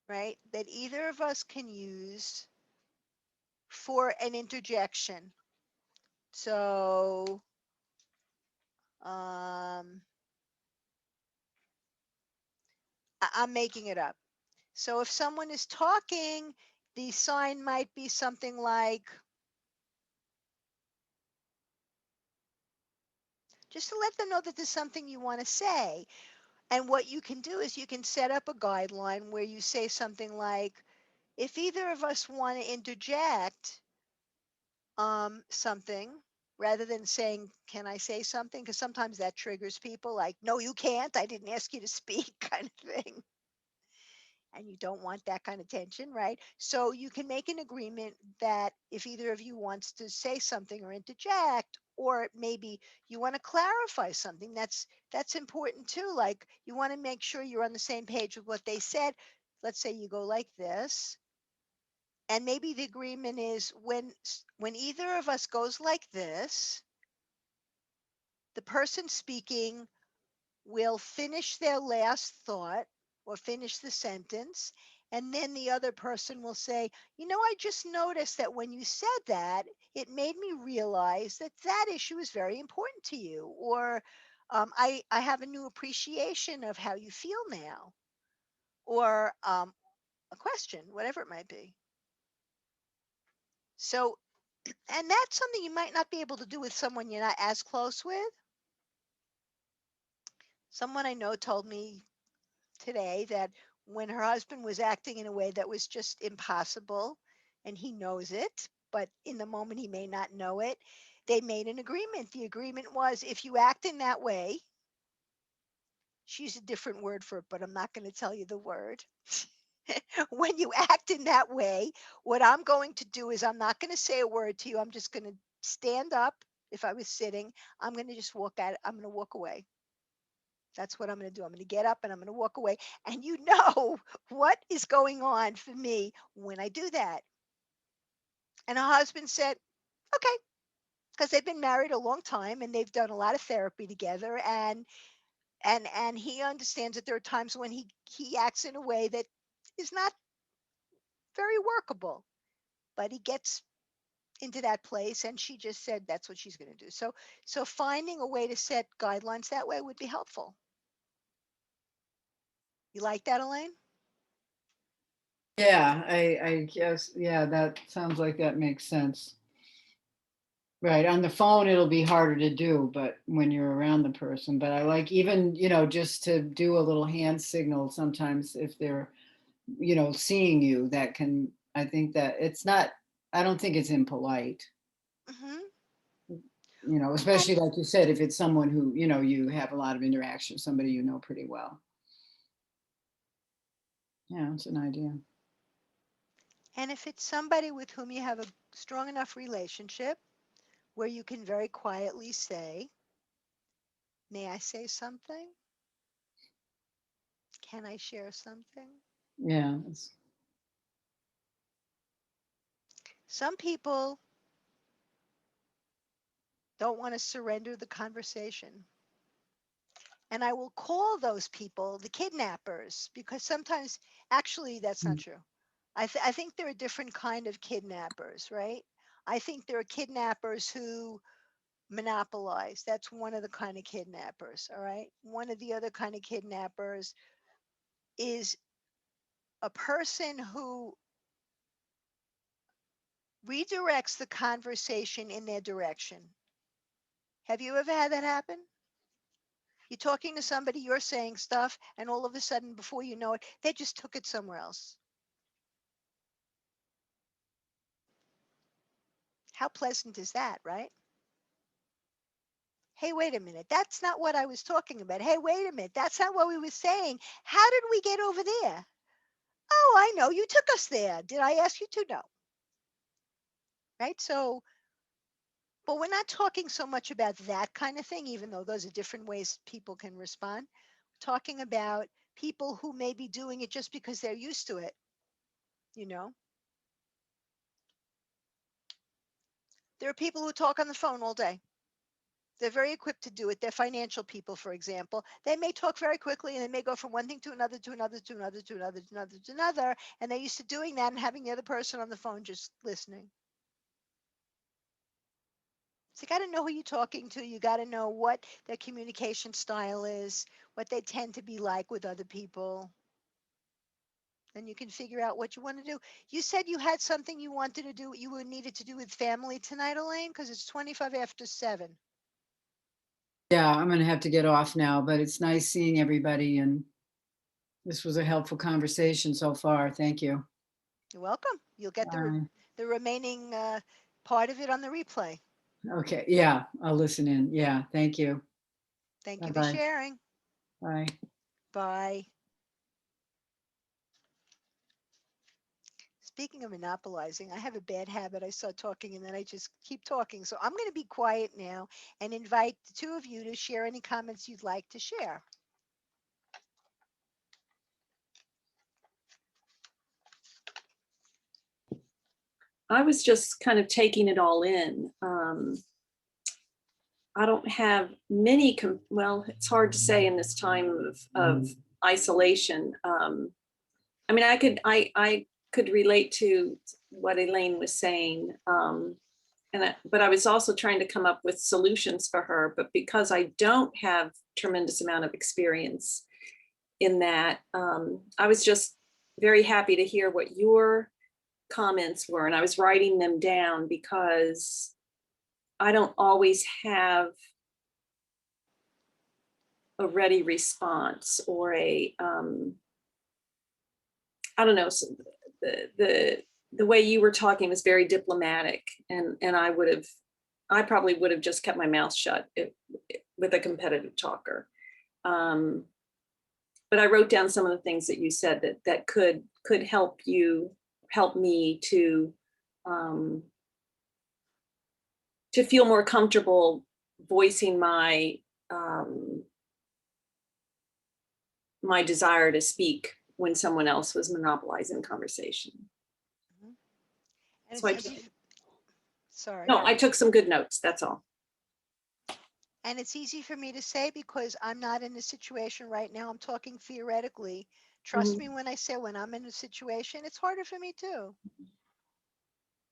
Speaker 1: right? That either of us can use for an interjection. So, I'm making it up. So if someone is talking, the sign might be something like, just to let them know that there's something you want to say. And what you can do is you can set up a guideline where you say something like, if either of us want to interject something, rather than saying, can I say something? Because sometimes that triggers people like, no, you can't. I didn't ask you to speak, kind of thing. And you don't want that kind of tension, right? So you can make an agreement that if either of you wants to say something or interject, or maybe you want to clarify something, that's important too. Like you want to make sure you're on the same page with what they said. Let's say you go like this, and maybe the agreement is when either of us goes like this, the person speaking will finish their last thought or finish the sentence. And then the other person will say, I just noticed that when you said that, it made me realize that that issue is very important to you. Or I have a new appreciation of how you feel now. Or a question, whatever it might be. So, and that's something you might not be able to do with someone you're not as close with. Someone I know told me today that when her husband was acting in a way that was just impossible, and he knows it, but in the moment he may not know it, they made an agreement. The agreement was, if you act in that way, she used a different word for it, but I'm not going to tell you the word. When you act in that way, what I'm going to do is I'm not going to say a word to you. I'm just going to stand up. If I was sitting, I'm going to just I'm going to walk away. That's what I'm going to do. I'm going to get up and I'm going to walk away. And you know what is going on for me when I do that. And her husband said, okay, because they've been married a long time and they've done a lot of therapy together. And he understands that there are times when he acts in a way that is not very workable, but he gets into that place, and she just said that's what she's going to do. So finding a way to set guidelines that way would be helpful. You like that, Elaine?
Speaker 3: Yeah, I guess, yeah, that sounds like that makes sense. Right. On the phone, it'll be harder to do, but when you're around the person, but I like even, just to do a little hand signal sometimes if they're, seeing you, that can, I think that it's not, I don't think it's impolite,
Speaker 1: Hmm. And
Speaker 3: especially like you said, if it's someone who, you have a lot of interaction, somebody you know pretty well. Yeah, it's an idea.
Speaker 1: and if it's somebody with whom you have a strong enough relationship where you can very quietly say, may I say something? Can I share something?
Speaker 3: Yeah.
Speaker 1: Some people don't want to surrender the conversation. And I will call those people the kidnappers because sometimes, actually, that's not true. I think there are different kind of kidnappers, right? I think there are kidnappers who monopolize. That's one of the kind of kidnappers, all right? One of the other kind of kidnappers is a person who redirects the conversation in their direction. Have you ever had that happen? You're talking to somebody, you're saying stuff, and all of a sudden, before you know it, they just took it somewhere else. How pleasant is that, right? Hey, wait a minute. That's not what I was talking about. Hey, wait a minute. That's not what we were saying. How did we get over there? Oh, I know. You took us there. Did I ask you to? No. Right? So, but we're not talking so much about that kind of thing, even though those are different ways people can respond. We're talking about people who may be doing it just because they're used to it, you know? There are people who talk on the phone all day. They're very equipped to do it. They're financial people, for example. They may talk very quickly and they may go from one thing to another, to another, to another, to another, to another, to another. And they're used to doing that and having the other person on the phone just listening. So you got to know who you're talking to. You got to know what their communication style is, what they tend to be like with other people. And you can figure out what you want to do. You said you had something you wanted to do, you needed to do with family tonight, Elaine, because it's 25 after 7.
Speaker 3: Yeah, I'm gonna have to get off now, but it's nice seeing everybody, and this was a helpful conversation so far. Thank you.
Speaker 1: You're welcome. You'll get
Speaker 3: Bye.
Speaker 1: the remaining part of it on the replay.
Speaker 3: Okay, yeah, I'll listen in. Yeah, thank you.
Speaker 1: Thank you for
Speaker 3: Bye-bye.
Speaker 1: sharing.
Speaker 3: Bye.
Speaker 1: Bye. Speaking of monopolizing, I have a bad habit. I start talking and then I just keep talking. So I'm going to be quiet now and invite the two of you to share any comments you'd like to share.
Speaker 2: I was just kind of taking it all in. I don't have many, well, it's hard to say in this time of isolation. I mean, I could relate to what Elaine was saying. But I was also trying to come up with solutions for her. But because I don't have tremendous amount of experience in that, I was just very happy to hear what your comments were. And I was writing them down because I don't always have a ready response or I don't know, so the way you were talking was very diplomatic, and I probably would have just kept my mouth shut with a competitive talker. But I wrote down some of the things that you said that could help me to feel more comfortable voicing my desire to speak when someone else was monopolizing conversation.
Speaker 1: Mhm. And
Speaker 2: So
Speaker 1: it's easy. Sorry.
Speaker 2: I took some good notes. That's all.
Speaker 1: And it's easy for me to say because I'm not in a situation right now. I'm talking theoretically. Trust
Speaker 2: Mhm.
Speaker 1: me when I say when I'm in a situation, it's harder for me too.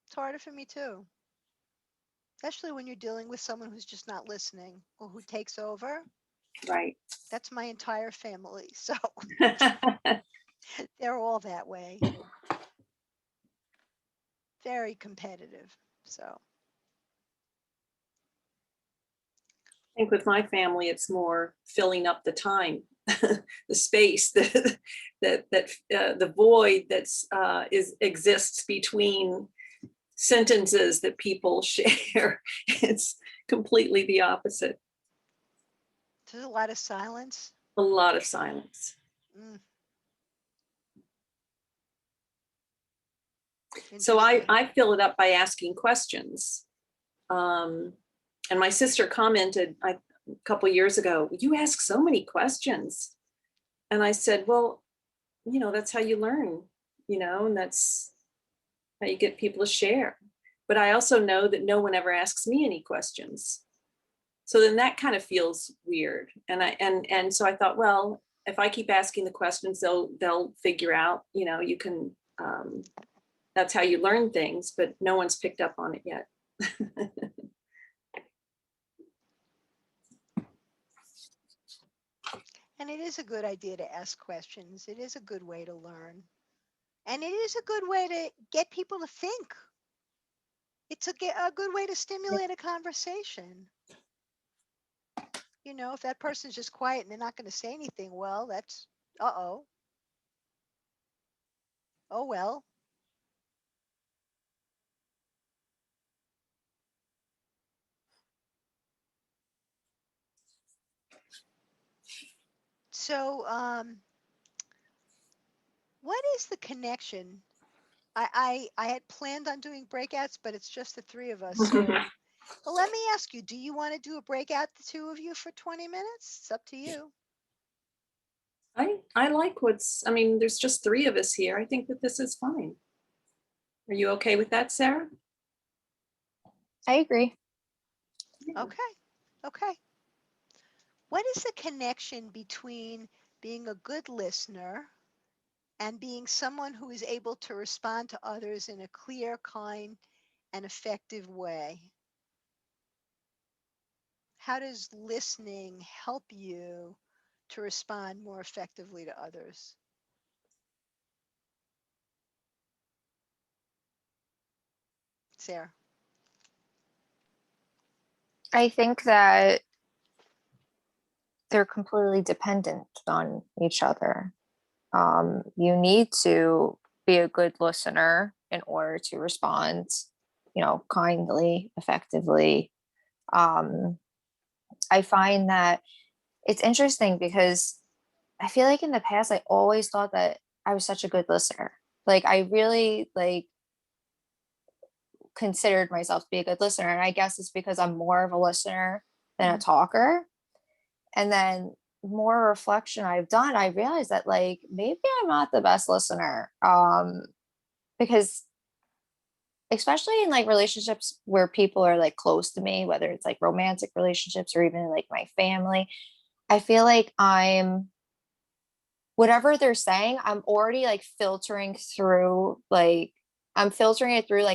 Speaker 1: It's harder for me too. Especially when you're dealing with someone who's just not listening or who takes over.
Speaker 2: Right.
Speaker 1: That's my entire family. So they're all that way. Very competitive. So,
Speaker 2: I think with my family, it's more filling up the time, the space, the void exists between sentences that people share. It's completely the opposite.
Speaker 1: there's a lot of silence.
Speaker 2: A lot of silence.
Speaker 1: Mm,
Speaker 2: So
Speaker 1: interesting.
Speaker 2: I fill it up by asking questions. And my sister commented a couple years ago, "You ask so many questions." And I said, well, that's how you learn, and that's how you get people to share. But I also know that no one ever asks me any questions. So then that kind of feels weird. And so I thought, well, if I keep asking the questions, they'll figure out, you can, that's how you learn things, but no one's picked up on it yet.
Speaker 1: And it is a good idea to ask questions. It is a good way to learn. And it is a good way to get people to think. It's a good way to stimulate a conversation. If that person's just quiet and they're not going to say anything, well, that's, uh-oh. Oh, well. So, what is the connection? I had planned on doing breakouts, but it's just the three of us. So, well, let me ask you, do you want to do a breakout, the two of you, for 20 minutes? It's up to you.
Speaker 2: I like I mean, there's just three of us here. I think that this is fine. Are you okay with that, Sarah?
Speaker 4: I agree.
Speaker 2: Yeah.
Speaker 1: Okay. Okay. What is the connection between being a good listener and being someone who is able to respond to others in a clear, kind, and effective way? How does listening help you to respond more effectively to others? Sarah.
Speaker 4: I think that they're completely dependent on each other. You need to be a good listener in order to respond, kindly, effectively. Um, I find that it's interesting because I feel like in the past, I always thought that I was such a good listener. Like I really considered myself to be a good listener. And I guess it's because I'm more of a listener than a talker. And then more reflection I've done, I realized that maybe I'm not the best listener. Because especially in relationships where people are close to me, whether it's romantic relationships or even my family, I feel like I'm whatever they're saying, I'm already filtering through I'm filtering it through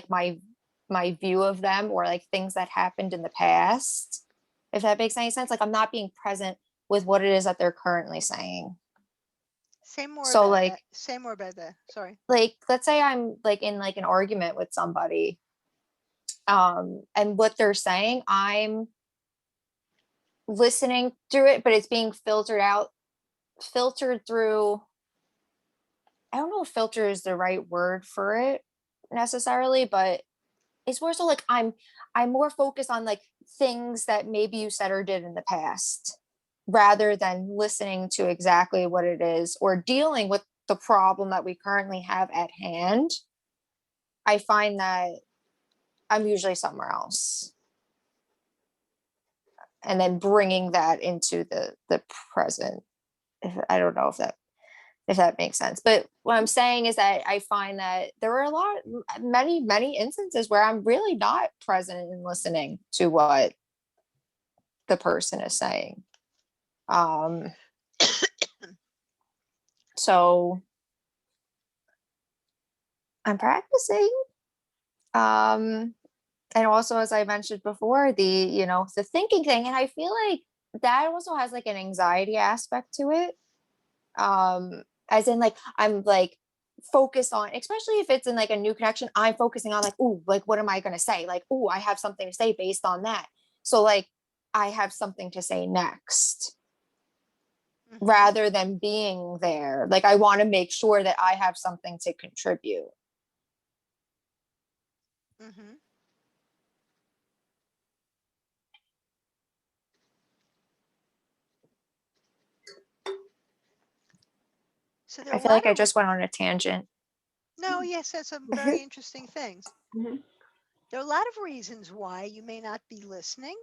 Speaker 4: my view of them or things that happened in the past. If that makes any sense. I'm not being present with what it is that they're currently saying.
Speaker 1: Say more
Speaker 4: So
Speaker 1: about that. Say more about that. Sorry.
Speaker 4: let's say I'm in an argument with somebody, and what they're saying, I'm listening through it, but it's being filtered through. I don't know if filter is the right word for it necessarily, but it's more so I'm more focused on things that maybe you said or did in the past rather than listening to exactly what it is or dealing with the problem that we currently have at hand. I find that I'm usually somewhere else and then bringing that into the present. I don't know if that makes sense. But what I'm saying is that I find that there are many instances where I'm really not present and listening to what the person is saying. So I'm practicing. And also, as I mentioned before, the thinking thing, and I feel like that also has an anxiety aspect to it. As in I'm focused on, especially if it's in a new connection, I'm focusing on ooh, what am I gonna say? Ooh, I have something to say based on that. So I have something to say next. Rather than being there. I want to make sure that I have something to contribute.
Speaker 1: Mm-hmm. So there are
Speaker 4: I
Speaker 1: a
Speaker 4: feel
Speaker 1: lot
Speaker 4: like I
Speaker 1: of
Speaker 4: just went on a tangent.
Speaker 1: no, yes, that's some very interesting things.
Speaker 2: Mhm.
Speaker 1: There are a lot of reasons why you may not be listening,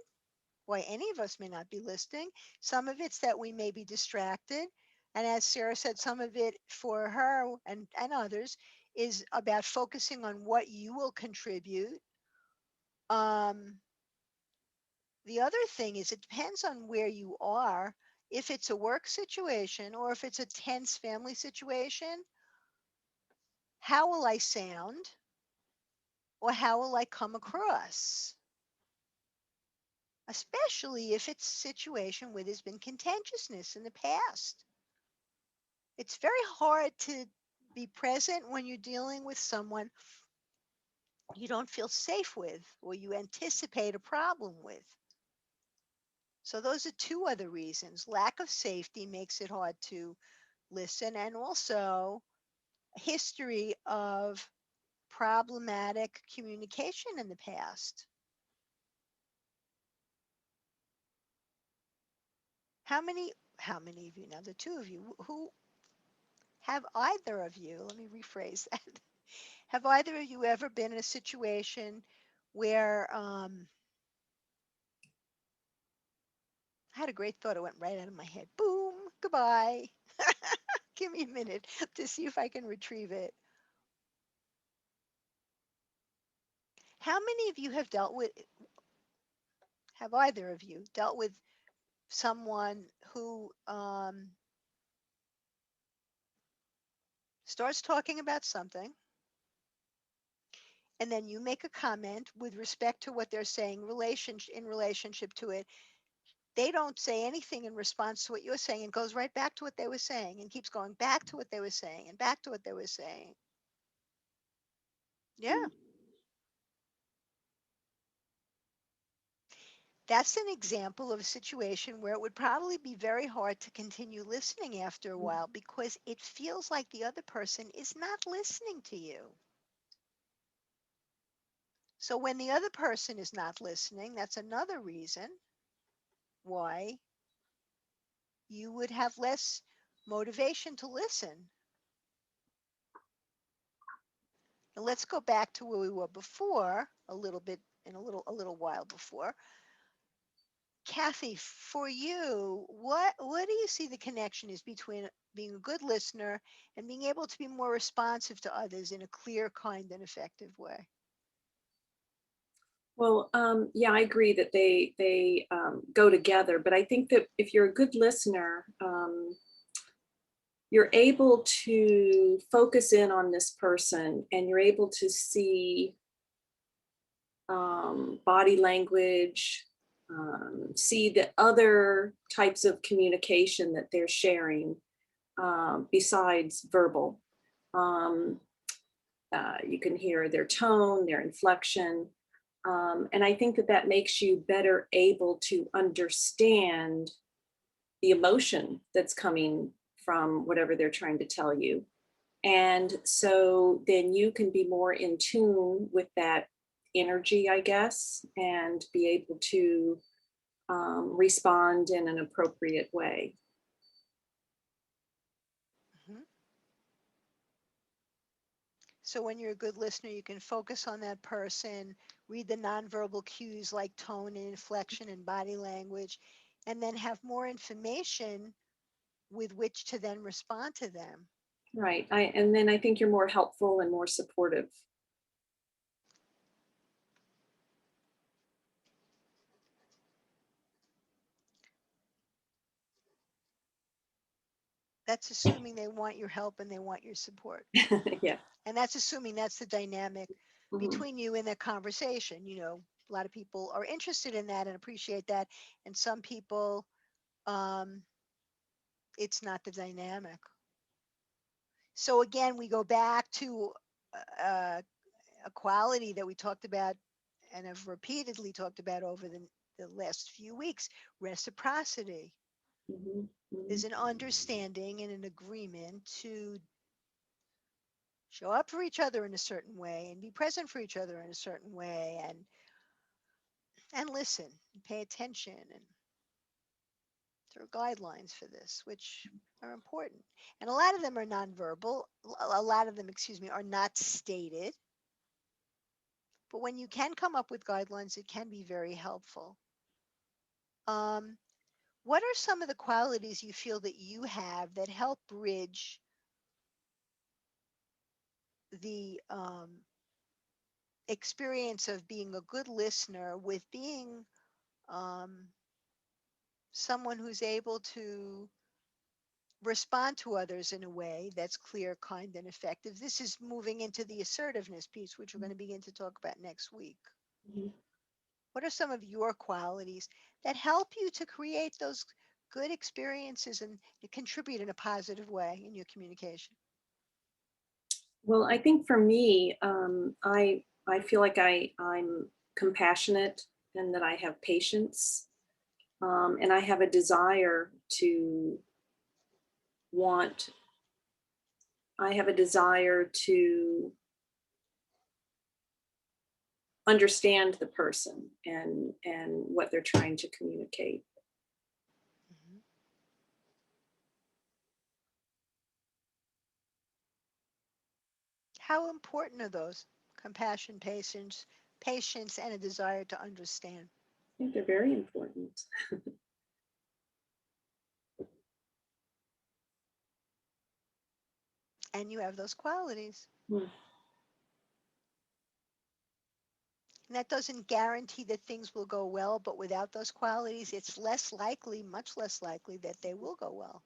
Speaker 1: why any of us may not be listening. Some of it's that we may be distracted. And as Sarah said, some of it for her and others is about focusing on what you will contribute. Um, the other thing is it depends on where you are. If it's a work situation or if it's a tense family situation, how will I sound or how will I come across? Especially if it's a situation where there's been contentiousness in the past. It's very hard to be present when you're dealing with someone you don't feel safe with or you anticipate a problem with. So, those are two other reasons. Lack of safety makes it hard to listen, and also a history of problematic communication in the past. How many how many of you? Now, the two of you, who have either of you, let me rephrase that, have either of you ever been in a situation where I had a great thought, it went right out of my head. Boom, goodbye. Give me a minute to see if I can retrieve it. How many of you have either of you dealt with someone who starts talking about something, and then you make a comment with respect to what they're saying in relationship to it? They don't say anything in response to what you're saying and goes right back to what they were saying and keeps going back to what they were saying and back to what they were saying. Yeah, that's an example of a situation where it would probably be very hard to continue listening after a while because it feels like the other person is not listening to you. So when the other person is not listening, that's another reason why you would have less motivation to listen. Now let's go back to where we were before, a little bit, in a little while before. Kathy, for you, what do you see the connection is between being a good listener and being able to be more responsive to others in a clear, kind, and effective way?
Speaker 2: Well, yeah, I agree that they go together. But I think that if you're a good listener, you're able to focus in on this person, and you're able to see body language, see the other types of communication that they're sharing besides verbal. Um, you can hear their tone, their inflection. And I think that that makes you better able to understand the emotion that's coming from whatever they're trying to tell you. And so then you can be more in tune with that energy, I guess, and be able to respond in an appropriate way.
Speaker 1: Mhm. So when you're a good listener, you can focus on that person, read the nonverbal cues like tone and inflection and body language, and then have more information with which to then respond to them.
Speaker 2: Right. And then I think you're more helpful and more supportive.
Speaker 1: That's assuming they want your help and they want your support.
Speaker 2: Yeah.
Speaker 1: And that's assuming that's the dynamic
Speaker 2: Mhm.
Speaker 1: between you and the conversation. You know, a lot of people are interested in that and appreciate that. And some people, um, it's not the dynamic. So again, we go back to a quality that we talked about and have repeatedly talked about over the last few weeks: reciprocity.
Speaker 2: Mhm.
Speaker 1: There's
Speaker 2: Mhm.
Speaker 1: an understanding and an agreement to show up for each other in a certain way and be present for each other in a certain way and listen and pay attention, and there are guidelines for this which are important, and a lot of them are nonverbal. A lot of them, excuse me, are not stated, but when you can come up with guidelines it can be very helpful. um, what are some of the qualities you feel that you have that help bridge the experience of being a good listener with being um, someone who's able to respond to others in a way that's clear, kind, and effective? This is moving into the assertiveness piece, which we're going to begin to talk about next week.
Speaker 2: Mhm.
Speaker 1: What are some of your qualities that help you to create those good experiences and contribute in a positive way in your communication?
Speaker 2: Well, I think for me, I feel like I'm compassionate and that I have patience, and I have a desire to want. I have a desire to understand the person and what they're trying to communicate.
Speaker 1: Mhm. How important are those? Compassion, patience, and a desire to understand.
Speaker 2: I think they're very important.
Speaker 1: And you have those qualities.
Speaker 2: Hmm.
Speaker 1: And that doesn't guarantee that things will go well, but without those qualities, it's less likely, much less likely that they will go well.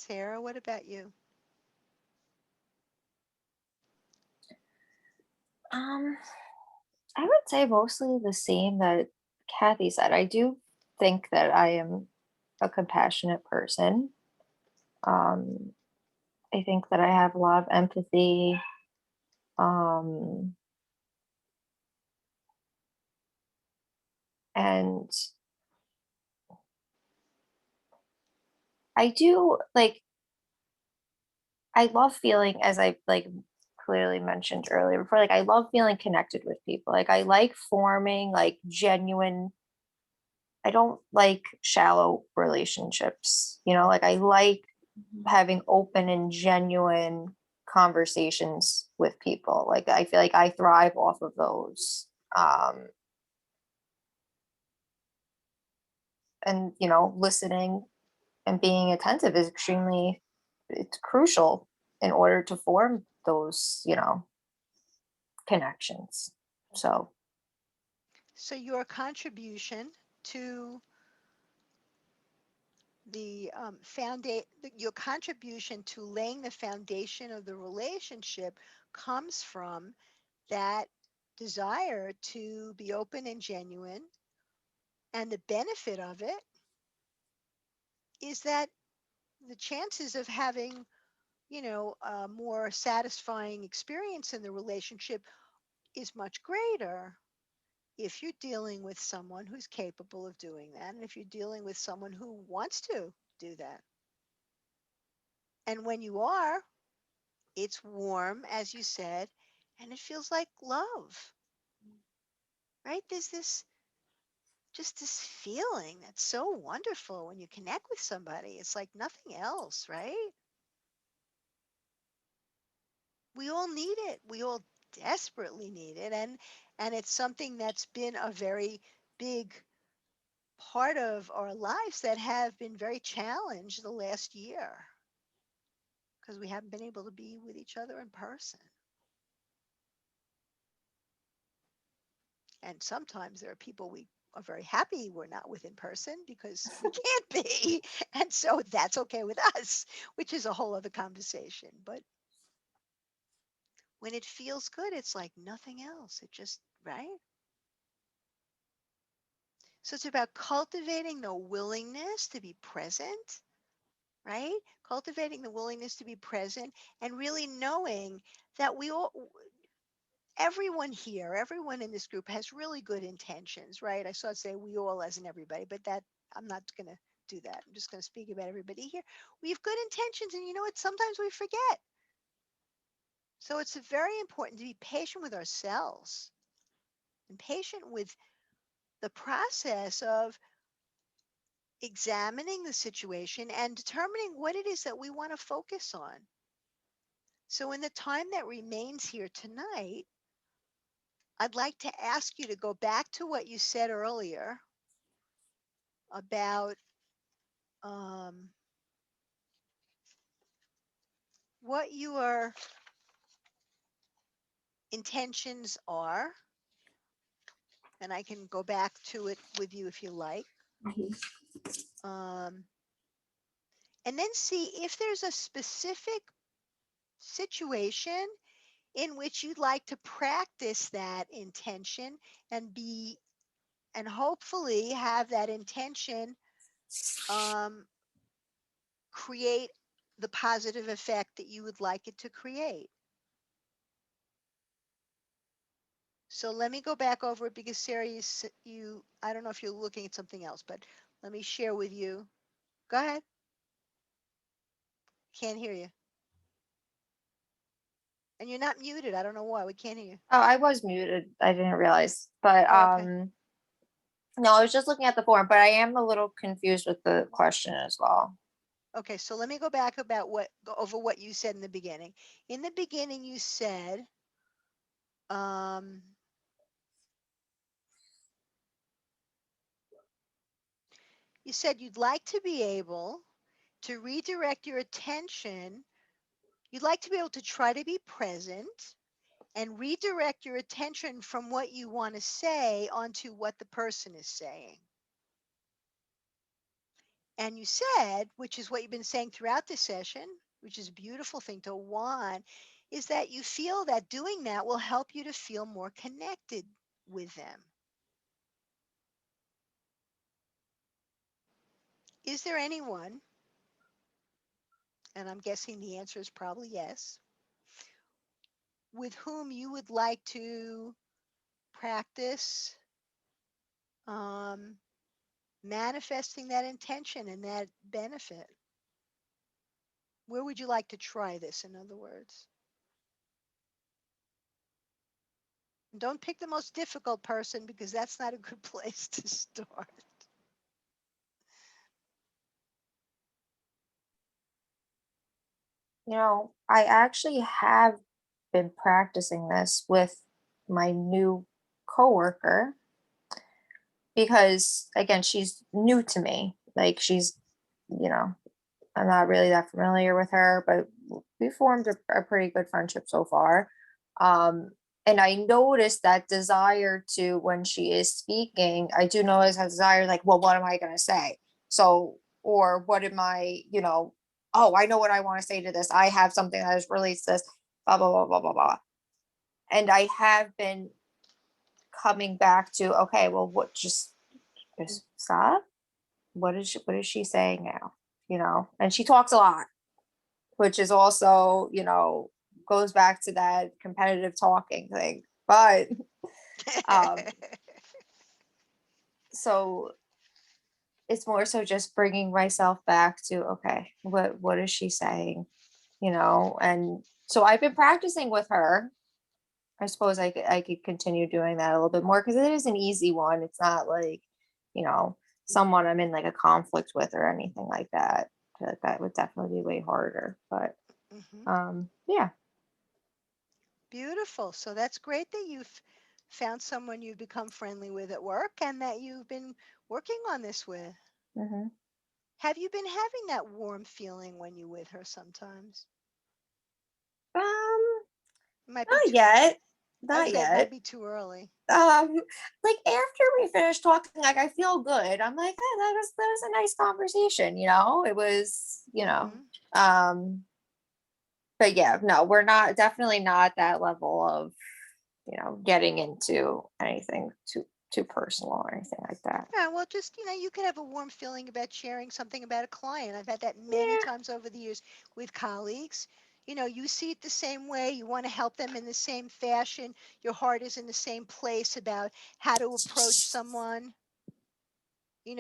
Speaker 1: Sarah, what about you?
Speaker 4: Um, I would say mostly the same that Kathy said. I do think that I am a compassionate person. Um, I think that I have a lot of empathy. Um, and I do like, I love feeling, as I like clearly mentioned earlier before, like I love feeling connected with people. Like I like forming like genuine, I don't like shallow relationships, you know, like I like having open and genuine conversations with people. Like I feel like I thrive off of those. And you know, listening and being attentive is extremely, it's crucial in order to form those, you know, connections. So
Speaker 1: So your contribution to the your contribution to laying the foundation of the relationship comes from that desire to be open and genuine. And the benefit of it is that the chances of having, a more satisfying experience in the relationship is much greater if you're dealing with someone who's capable of doing that, and if you're dealing with someone who wants to do that. And when you are, it's warm, as you said, and it feels like love, right? There's this feeling that's so wonderful when you connect with somebody. It's like nothing else, right? We all need it. We all desperately need it. And it's something that's been a very big part of our lives that have been very challenged the last year because we haven't been able to be with each other in person. And sometimes there are people we are very happy we're not with in person because we can't be. And so that's okay with us, which is a whole other conversation. But when it feels good, it's like nothing else. It just, right? So it's about cultivating the willingness to be present, right? Cultivating the willingness to be present and really knowing that everyone here, everyone in this group has really good intentions, right? I saw it say we all as in everybody, but that I'm not going to do that. I'm just going to speak about everybody here. We have good intentions, and you know what? Sometimes we forget. So it's very important to be patient with ourselves and patient with the process of examining the situation and determining what it is that we want to focus on. So, in the time that remains here tonight, I'd like to ask you to go back to what you said earlier about um, what your intentions are. And I can go back to it with you if you like.
Speaker 2: Mhm.
Speaker 1: Um, and then see if there's a specific situation in which you'd like to practice that intention and hopefully have that intention um, create the positive effect that you would like it to create. So let me go back over it because Sarah, I don't know if you're looking at something else, but let me share with you. Go ahead. Can't hear you. And you're not muted. I don't know why. We can't hear you.
Speaker 4: oh, I was muted. I didn't realize. But
Speaker 1: Oh, okay.
Speaker 4: No, I was just looking at the form, but I am a little confused with the question as well.
Speaker 1: Okay, so let me go back go over what you said in the beginning. In the beginning, you said, um, you said you'd like to be able to redirect your attention. You'd like to be able to try to be present and redirect your attention from what you want to say onto what the person is saying. And you said, which is what you've been saying throughout the session, which is a beautiful thing to want, is that you feel that doing that will help you to feel more connected with them. Is there anyone, and I'm guessing the answer is probably yes, with whom you would like to practice um, manifesting that intention and that benefit? Where would you like to try this, in other words? Don't pick the most difficult person because that's not a good place to start.
Speaker 4: I actually have been practicing this with my new coworker because, again, she's new to me. Like, you know, I'm not really that familiar with her, but we formed a pretty good friendship so far. Um, and I noticed that desire to, when she is speaking, I do notice a desire, like, well, what am I going to say? So, or what am I, oh, I know what I want to say to this. I have something that is relates to this, blah, blah, blah, blah, blah, blah. And I have been coming back to, okay, well, just stop. What is she saying now? And she talks a lot, which is also, goes back to that competitive talking thing. But um, so it's more so just bringing myself back to, okay, what is she saying? And so I've been practicing with her. I suppose I could continue doing that a little bit more because it is an easy one. It's not like, you know, someone I'm in like a conflict with or anything like that. That would definitely be way harder. But
Speaker 1: Mhm.
Speaker 4: yeah.
Speaker 1: Beautiful. So that's great that you've found someone you've become friendly with at work and that you've been working on this with.
Speaker 4: Hmm.
Speaker 1: Have you been having that warm feeling when you're with her sometimes?
Speaker 4: Um,
Speaker 1: It might be
Speaker 4: not
Speaker 1: too,
Speaker 4: yet.
Speaker 1: I would
Speaker 4: Not
Speaker 1: say it might
Speaker 4: yet.
Speaker 1: be too early.
Speaker 4: Um, like after we finished talking, like I feel good. I'm like, "Oh, that was a nice conversation, It was,
Speaker 1: Hmm.
Speaker 4: um, but yeah, no, we're not definitely not that level of, getting into anything too personal or anything like that.
Speaker 1: Yeah, well, just, you could have a warm feeling about sharing something about a client. I've had that many
Speaker 4: Yeah.
Speaker 1: times over the years with colleagues. You see it the same way. You want to help them in the same fashion. Your heart is in the same place about how to approach someone.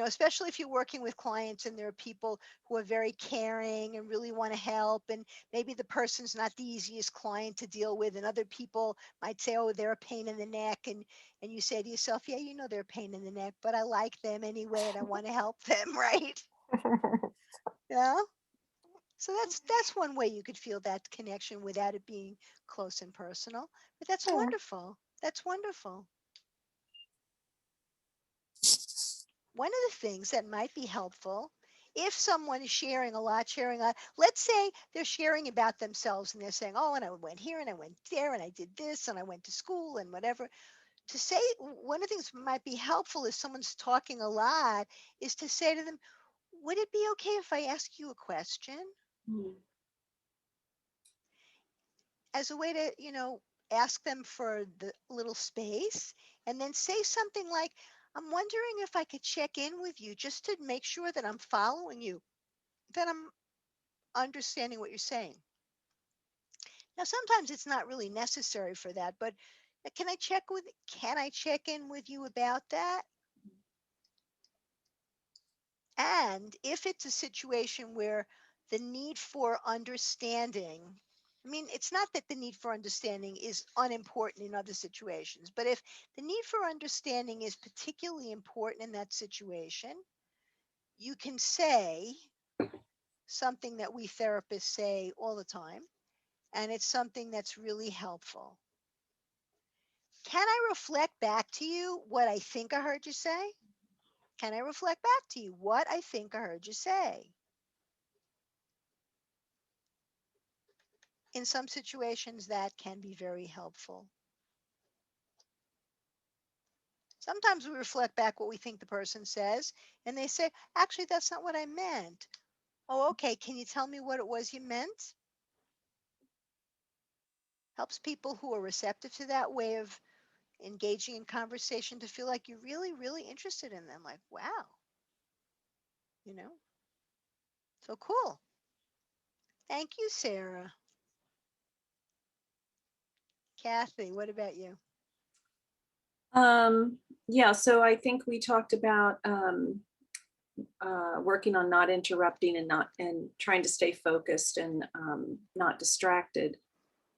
Speaker 1: Especially if you're working with clients and there are people who are very caring and really want to help, and maybe the person's not the easiest client to deal with, and other people might say, oh, they're a pain in the neck, and you say to yourself, yeah, they're a pain in the neck, but I like them anyway and I want to help them. Right? Yeah. So that's one way you could feel that connection without it being close and personal. But that's
Speaker 4: Yeah.
Speaker 1: wonderful. That's wonderful. One of the things that might be helpful, if someone is sharing a lot, let's say they're sharing about themselves and they're saying, oh, and I went here and I went there and I did this and I went to school and whatever. To say, one of the things that might be helpful if someone's talking a lot is to say to them, would it be okay if I ask you a question?
Speaker 2: Mm.
Speaker 1: As a way to, ask them for the little space, and then say something like, I'm wondering if I could check in with you just to make sure that I'm following you, that I'm understanding what you're saying. Now, sometimes it's not really necessary for that, but can I check in with you about that? And if it's a situation where the need for understanding, I mean, it's not that the need for understanding is unimportant in other situations, but if the need for understanding is particularly important in that situation, you can say something that we therapists say all the time, and it's something that's really helpful. Can I reflect back to you what I think I heard you say? Can I reflect back to you what I think I heard you say? In some situations, that can be very helpful. Sometimes we reflect back what we think the person says, and they say, actually, that's not what I meant. Oh, okay. Can you tell me what it was you meant? Helps people who are receptive to that way of engaging in conversation to feel like you're really, really interested in them. Like, wow, you know? So cool. Thank you, Sarah. Kathy, what about you?
Speaker 2: Yeah, so I think we talked about working on not interrupting and trying to stay focused and not distracted.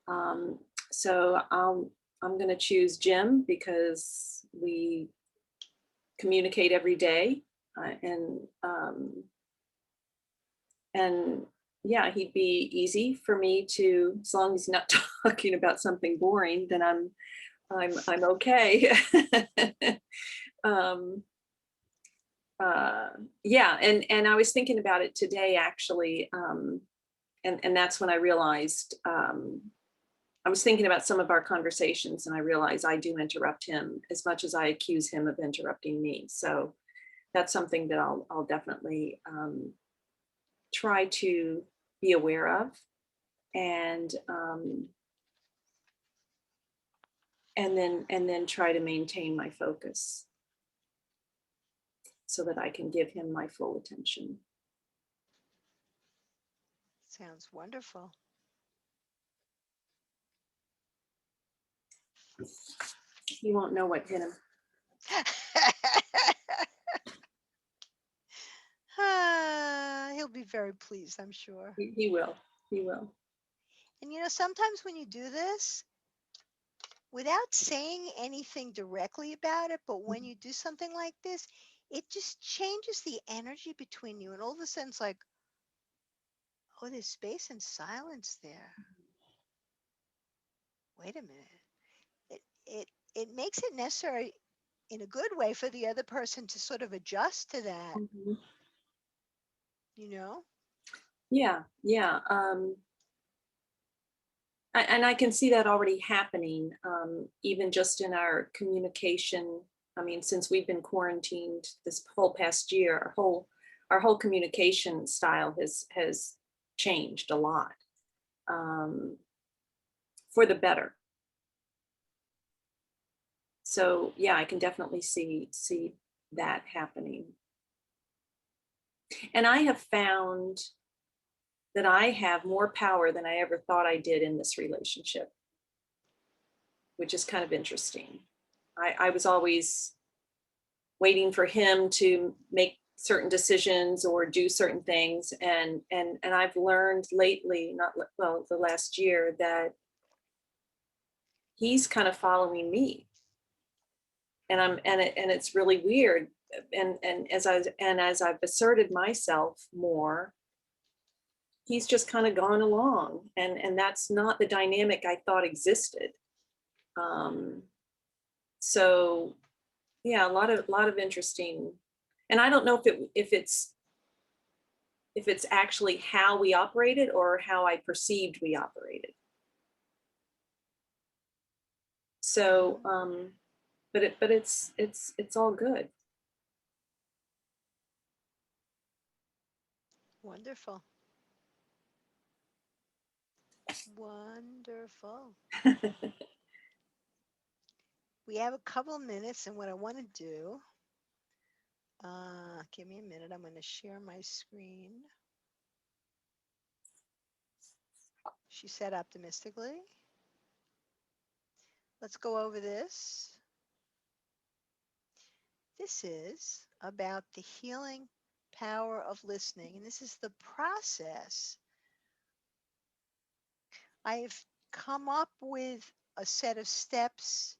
Speaker 2: Um, so I'm going to choose Jim because we communicate every day, and yeah, he'd be easy for me to, as long as he's not talking about something boring, then I'm okay. um, yeah, and I was thinking about it today actually, and that's when I realized, I was thinking about some of our conversations, and I realized I do interrupt him as much as I accuse him of interrupting me. So that's something that I'll definitely try to be aware of, and then try to maintain my focus so that I can give him my full attention.
Speaker 1: Sounds wonderful.
Speaker 2: He won't know what hit him.
Speaker 1: He'll be very pleased, I'm sure.
Speaker 2: He will. He will.
Speaker 1: And sometimes when you do this, without saying anything directly about it, but when you do something like this, it just changes the energy between you. And all of a sudden it's like, oh, there's space and silence there. Wait a minute. It it it makes it necessary in a good way for the other person to sort of adjust to that,
Speaker 2: Mhm.
Speaker 1: you know?
Speaker 2: Yeah, yeah. And I can see that already happening, even just in our communication. I mean, since we've been quarantined this whole past year, our whole communication style has changed a lot, um, for the better. So yeah, I can definitely see that happening. And I have found that I have more power than I ever thought I did in this relationship, which is kind of interesting. I was always waiting for him to make certain decisions or do certain things, and I've learned lately, not well, the last year, that he's kind of following me, and it's really weird. And as I've asserted myself more, he's just kind of gone along, and that's not the dynamic I thought existed. um so yeah, a lot of interesting. And I don't know if it's actually how we operated or how I perceived we operated. So but it's all good.
Speaker 1: Wonderful. Wonderful. We have a couple of minutes, and what I want to do, give me a minute. I'm going to share my screen. She said optimistically. Let's go over this. This is about the healing power of listening, and this is the process I've come up with a set of steps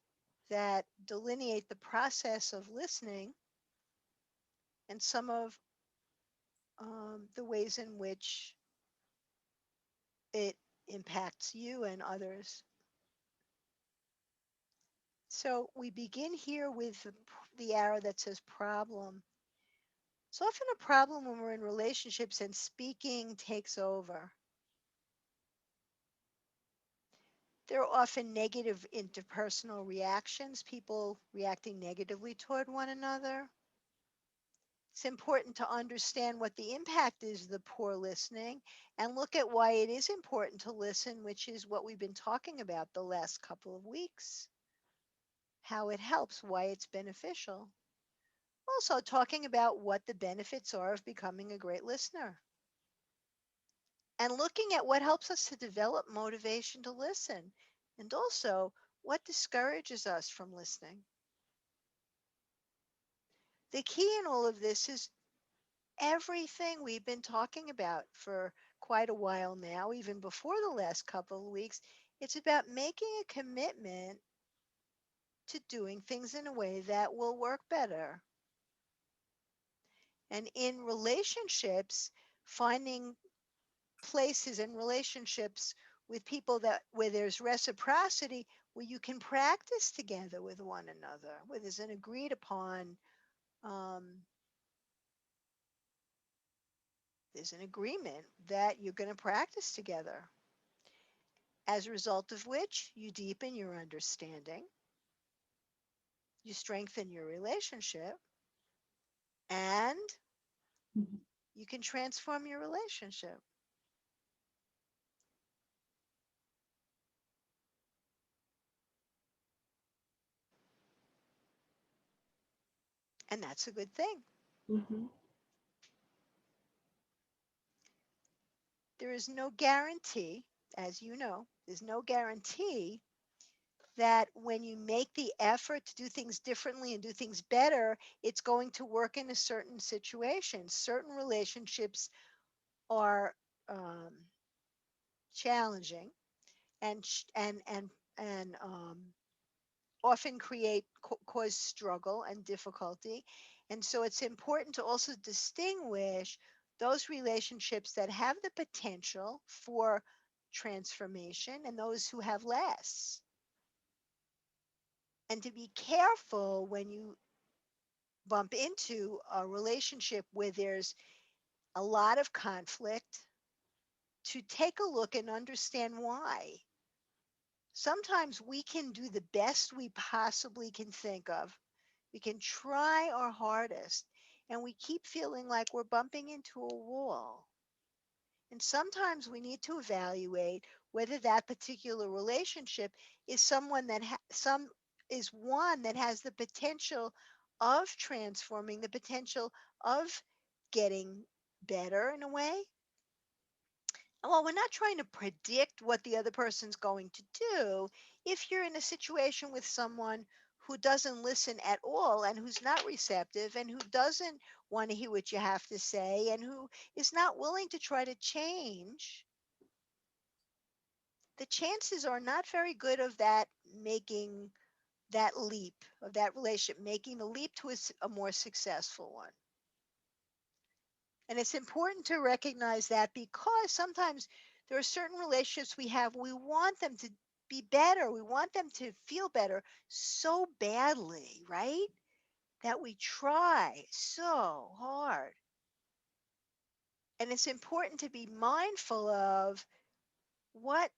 Speaker 1: that delineate the process of listening and some of the ways in which it impacts you and others. So we begin here with the arrow that says problem. It's often a problem when we're in relationships and speaking takes over. There are often negative interpersonal reactions, people reacting negatively toward one another. It's important to understand what the impact is of the poor listening and look at why it is important to listen, which is what we've been talking about the last couple of weeks, how it helps, why it's beneficial. Also, talking about what the benefits are of becoming a great listener and looking at what helps us to develop motivation to listen and also what discourages us from listening. The key in all of this is everything we've been talking about for quite a while now, even before the last couple of weeks. It's about making a commitment to doing things in a way that will work better. And in relationships, finding places and relationships with people that where there's reciprocity, where you can practice together with one another, where there's an agreed upon um, there's an agreement that you're going to practice together, as a result of which you deepen your understanding, you strengthen your relationship, and
Speaker 2: Mhm.
Speaker 1: you can transform your relationship. And that's a good thing.
Speaker 2: Mhm.
Speaker 1: There is no guarantee, as you know, there's no guarantee that when you make the effort to do things differently and do things better, it's going to work in a certain situation. Certain relationships are challenging and often cause struggle and difficulty. And so it's important to also distinguish those relationships that have the potential for transformation and those who have less. And to be careful when you bump into a relationship where there's a lot of conflict, to take a look and understand why. Sometimes we can do the best we possibly can think of. We can try our hardest, and we keep feeling like we're bumping into a wall. And sometimes we need to evaluate whether that particular relationship is someone that is one that has the potential of transforming, the potential of getting better in a way. Well, we're not trying to predict what the other person's going to do. If you're in a situation with someone who doesn't listen at all and who's not receptive and who doesn't want to hear what you have to say and who is not willing to try to change, the chances are not very good of that making that leap, of that relationship making the leap to a more successful one. And it's important to recognize that because sometimes there are certain relationships we have, we want them to be better. We want them to feel better so badly, right? That we try so hard. And it's important to be mindful of what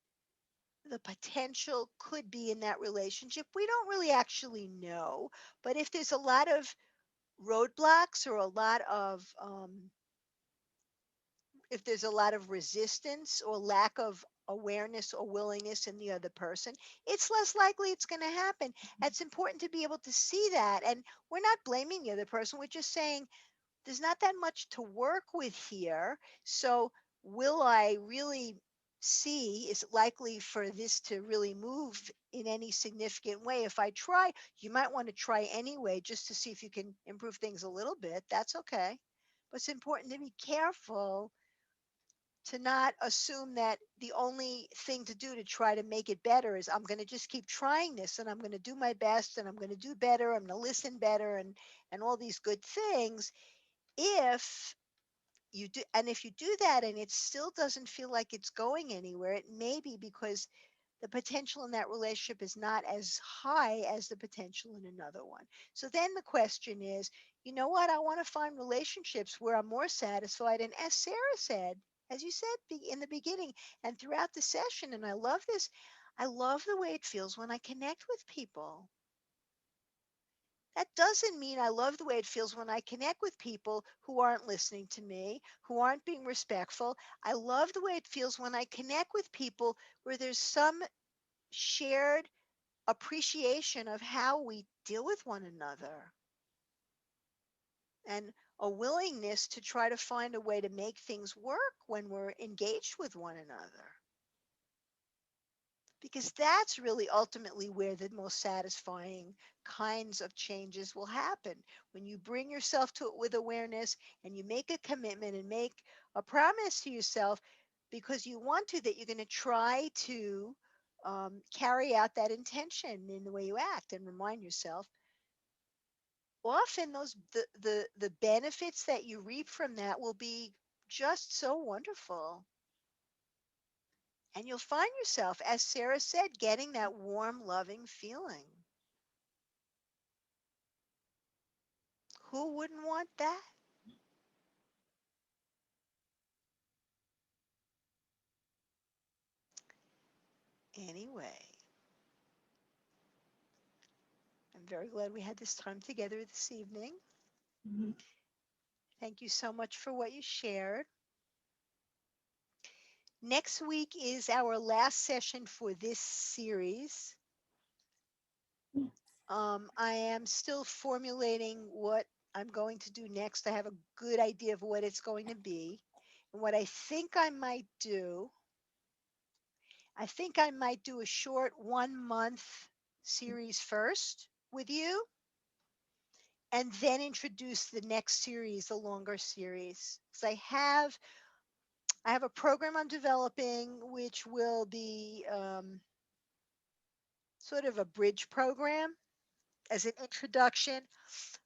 Speaker 1: the potential could be in that relationship. We don't really actually know, but if there's a lot of roadblocks or a lot of if there's a lot of resistance or lack of awareness or willingness in the other person, it's less likely it's going to happen. It's important to be able to see that. And we're not blaming the other person. We're just saying there's not that much to work with here. So, will I really see, is it likely for this to really move in any significant way? If I try, you might want to try anyway just to see if you can improve things a little bit. That's okay. But it's important to be careful to not assume that the only thing to do to try to make it better is I'm going to just keep trying this and I'm going to do my best and I'm going to do better, I'm going to listen better and all these good things. If you do, and if you do that and it still doesn't feel like it's going anywhere, it may be because the potential in that relationship is not as high as the potential in another one. So then the question is, you know what? I want to find relationships where I'm more satisfied. And as Sarah said, as you said in the beginning and throughout the session, and I love this, I love the way it feels when I connect with people. That doesn't mean I love the way it feels when I connect with people who aren't listening to me, who aren't being respectful. I love the way it feels when I connect with people where there's some shared appreciation of how we deal with one another and a willingness to try to find a way to make things work when we're engaged with one another. Because that's really ultimately where the most satisfying kinds of changes will happen. When you bring yourself to it with awareness and you make a commitment and make a promise to yourself because you want to, that you're going to try to carry out that intention in the way you act and remind yourself. Often the benefits that you reap from that will be just so wonderful. And you'll find yourself, as Sarah said, getting that warm, loving feeling. Who wouldn't want that? Anyway, I'm very glad we had this time together this evening.
Speaker 2: Mhm.
Speaker 1: Thank you so much for what you shared. Next week is our last session for this series. I am still formulating what I'm going to do next. I have a good idea of what it's going to be. And what I think I might do a short 1 month series first with you and then introduce the next series, the longer series. So I have a program I'm developing which will be sort of a bridge program as an introduction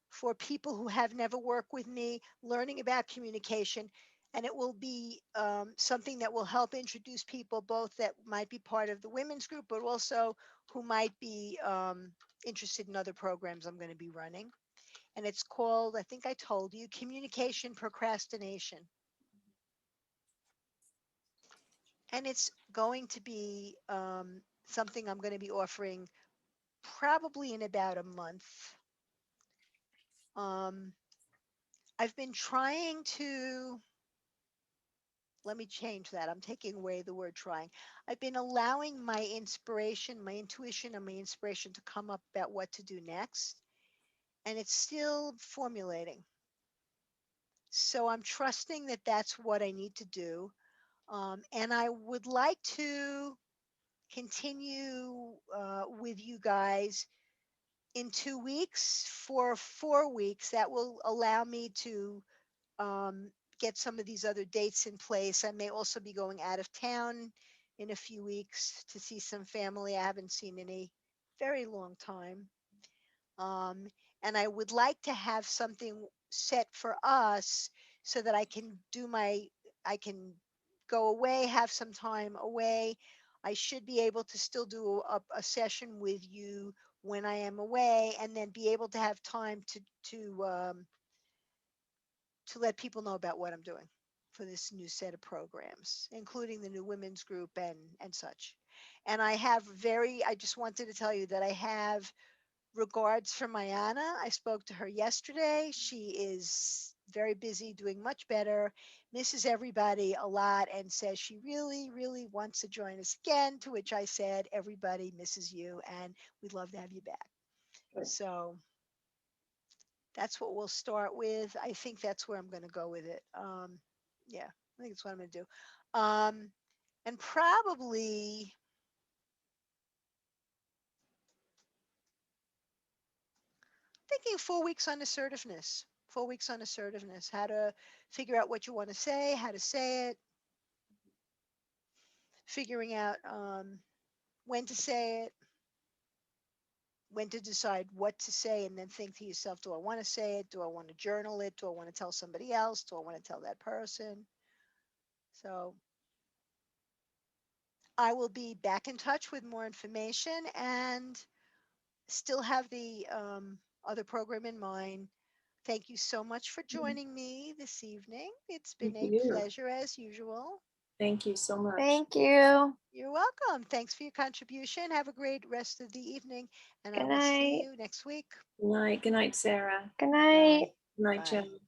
Speaker 1: for people who have never worked with me, learning about communication. And it will be something that will help introduce people both that might be part of the women's group, but also who might be interested in other programs I'm going to be running. And it's called, I think I told you, Communication Procrastination. And it's going to be something I'm going to be offering probably in about a month. Um, I've been trying to, let me change that. I'm taking away the word trying. I've been allowing my inspiration, my intuition, and my inspiration to come up about what to do next. And it's still formulating. So I'm trusting that that's what I need to do. And I would like to continue with you guys in 2 weeks for 4 weeks. That will allow me to um, get some of these other dates in place. I may also be going out of town in a few weeks to see some family I haven't seen in a very long time. Um, and I would like to have something set for us so that I can go away, have some time away. I should be able to still do a session with you when I am away, and then be able to have time to let people know about what I'm doing for this new set of programs, including the new women's group and such. And I just wanted to tell you that I have regards for Mayana. I spoke to her yesterday. She is very busy, doing much better, misses everybody a lot, and says she really, really wants to join us again. To which I said, everybody misses you, and we'd love to have you back.
Speaker 2: Good.
Speaker 1: So that's what we'll start with. I think that's where I'm going to go with it. Yeah, I think that's what I'm going to do. And probably thinking 4 weeks on assertiveness, 4 weeks on assertiveness, how to figure out what you want to say, how to say it, figuring out when to say it, when to decide what to say, and then think to yourself, do I want to say it? Do I want to journal it? Do I want to tell somebody else? Do I want to tell that person? So I will be back in touch with more information and still have the other program in mind. Thank you so much for joining me this evening. It's been
Speaker 2: Thank
Speaker 1: a
Speaker 2: you.
Speaker 1: pleasure as usual.
Speaker 2: Thank you so much.
Speaker 4: Thank you.
Speaker 1: You're welcome. Thanks for your contribution. Have a great rest of the evening, and I
Speaker 4: Good
Speaker 1: will see
Speaker 4: night.
Speaker 1: you next week.
Speaker 2: Good night. Good night, Sarah.
Speaker 4: Good
Speaker 1: Bye.
Speaker 4: night.
Speaker 2: Good night,
Speaker 1: Bye.
Speaker 2: Jen.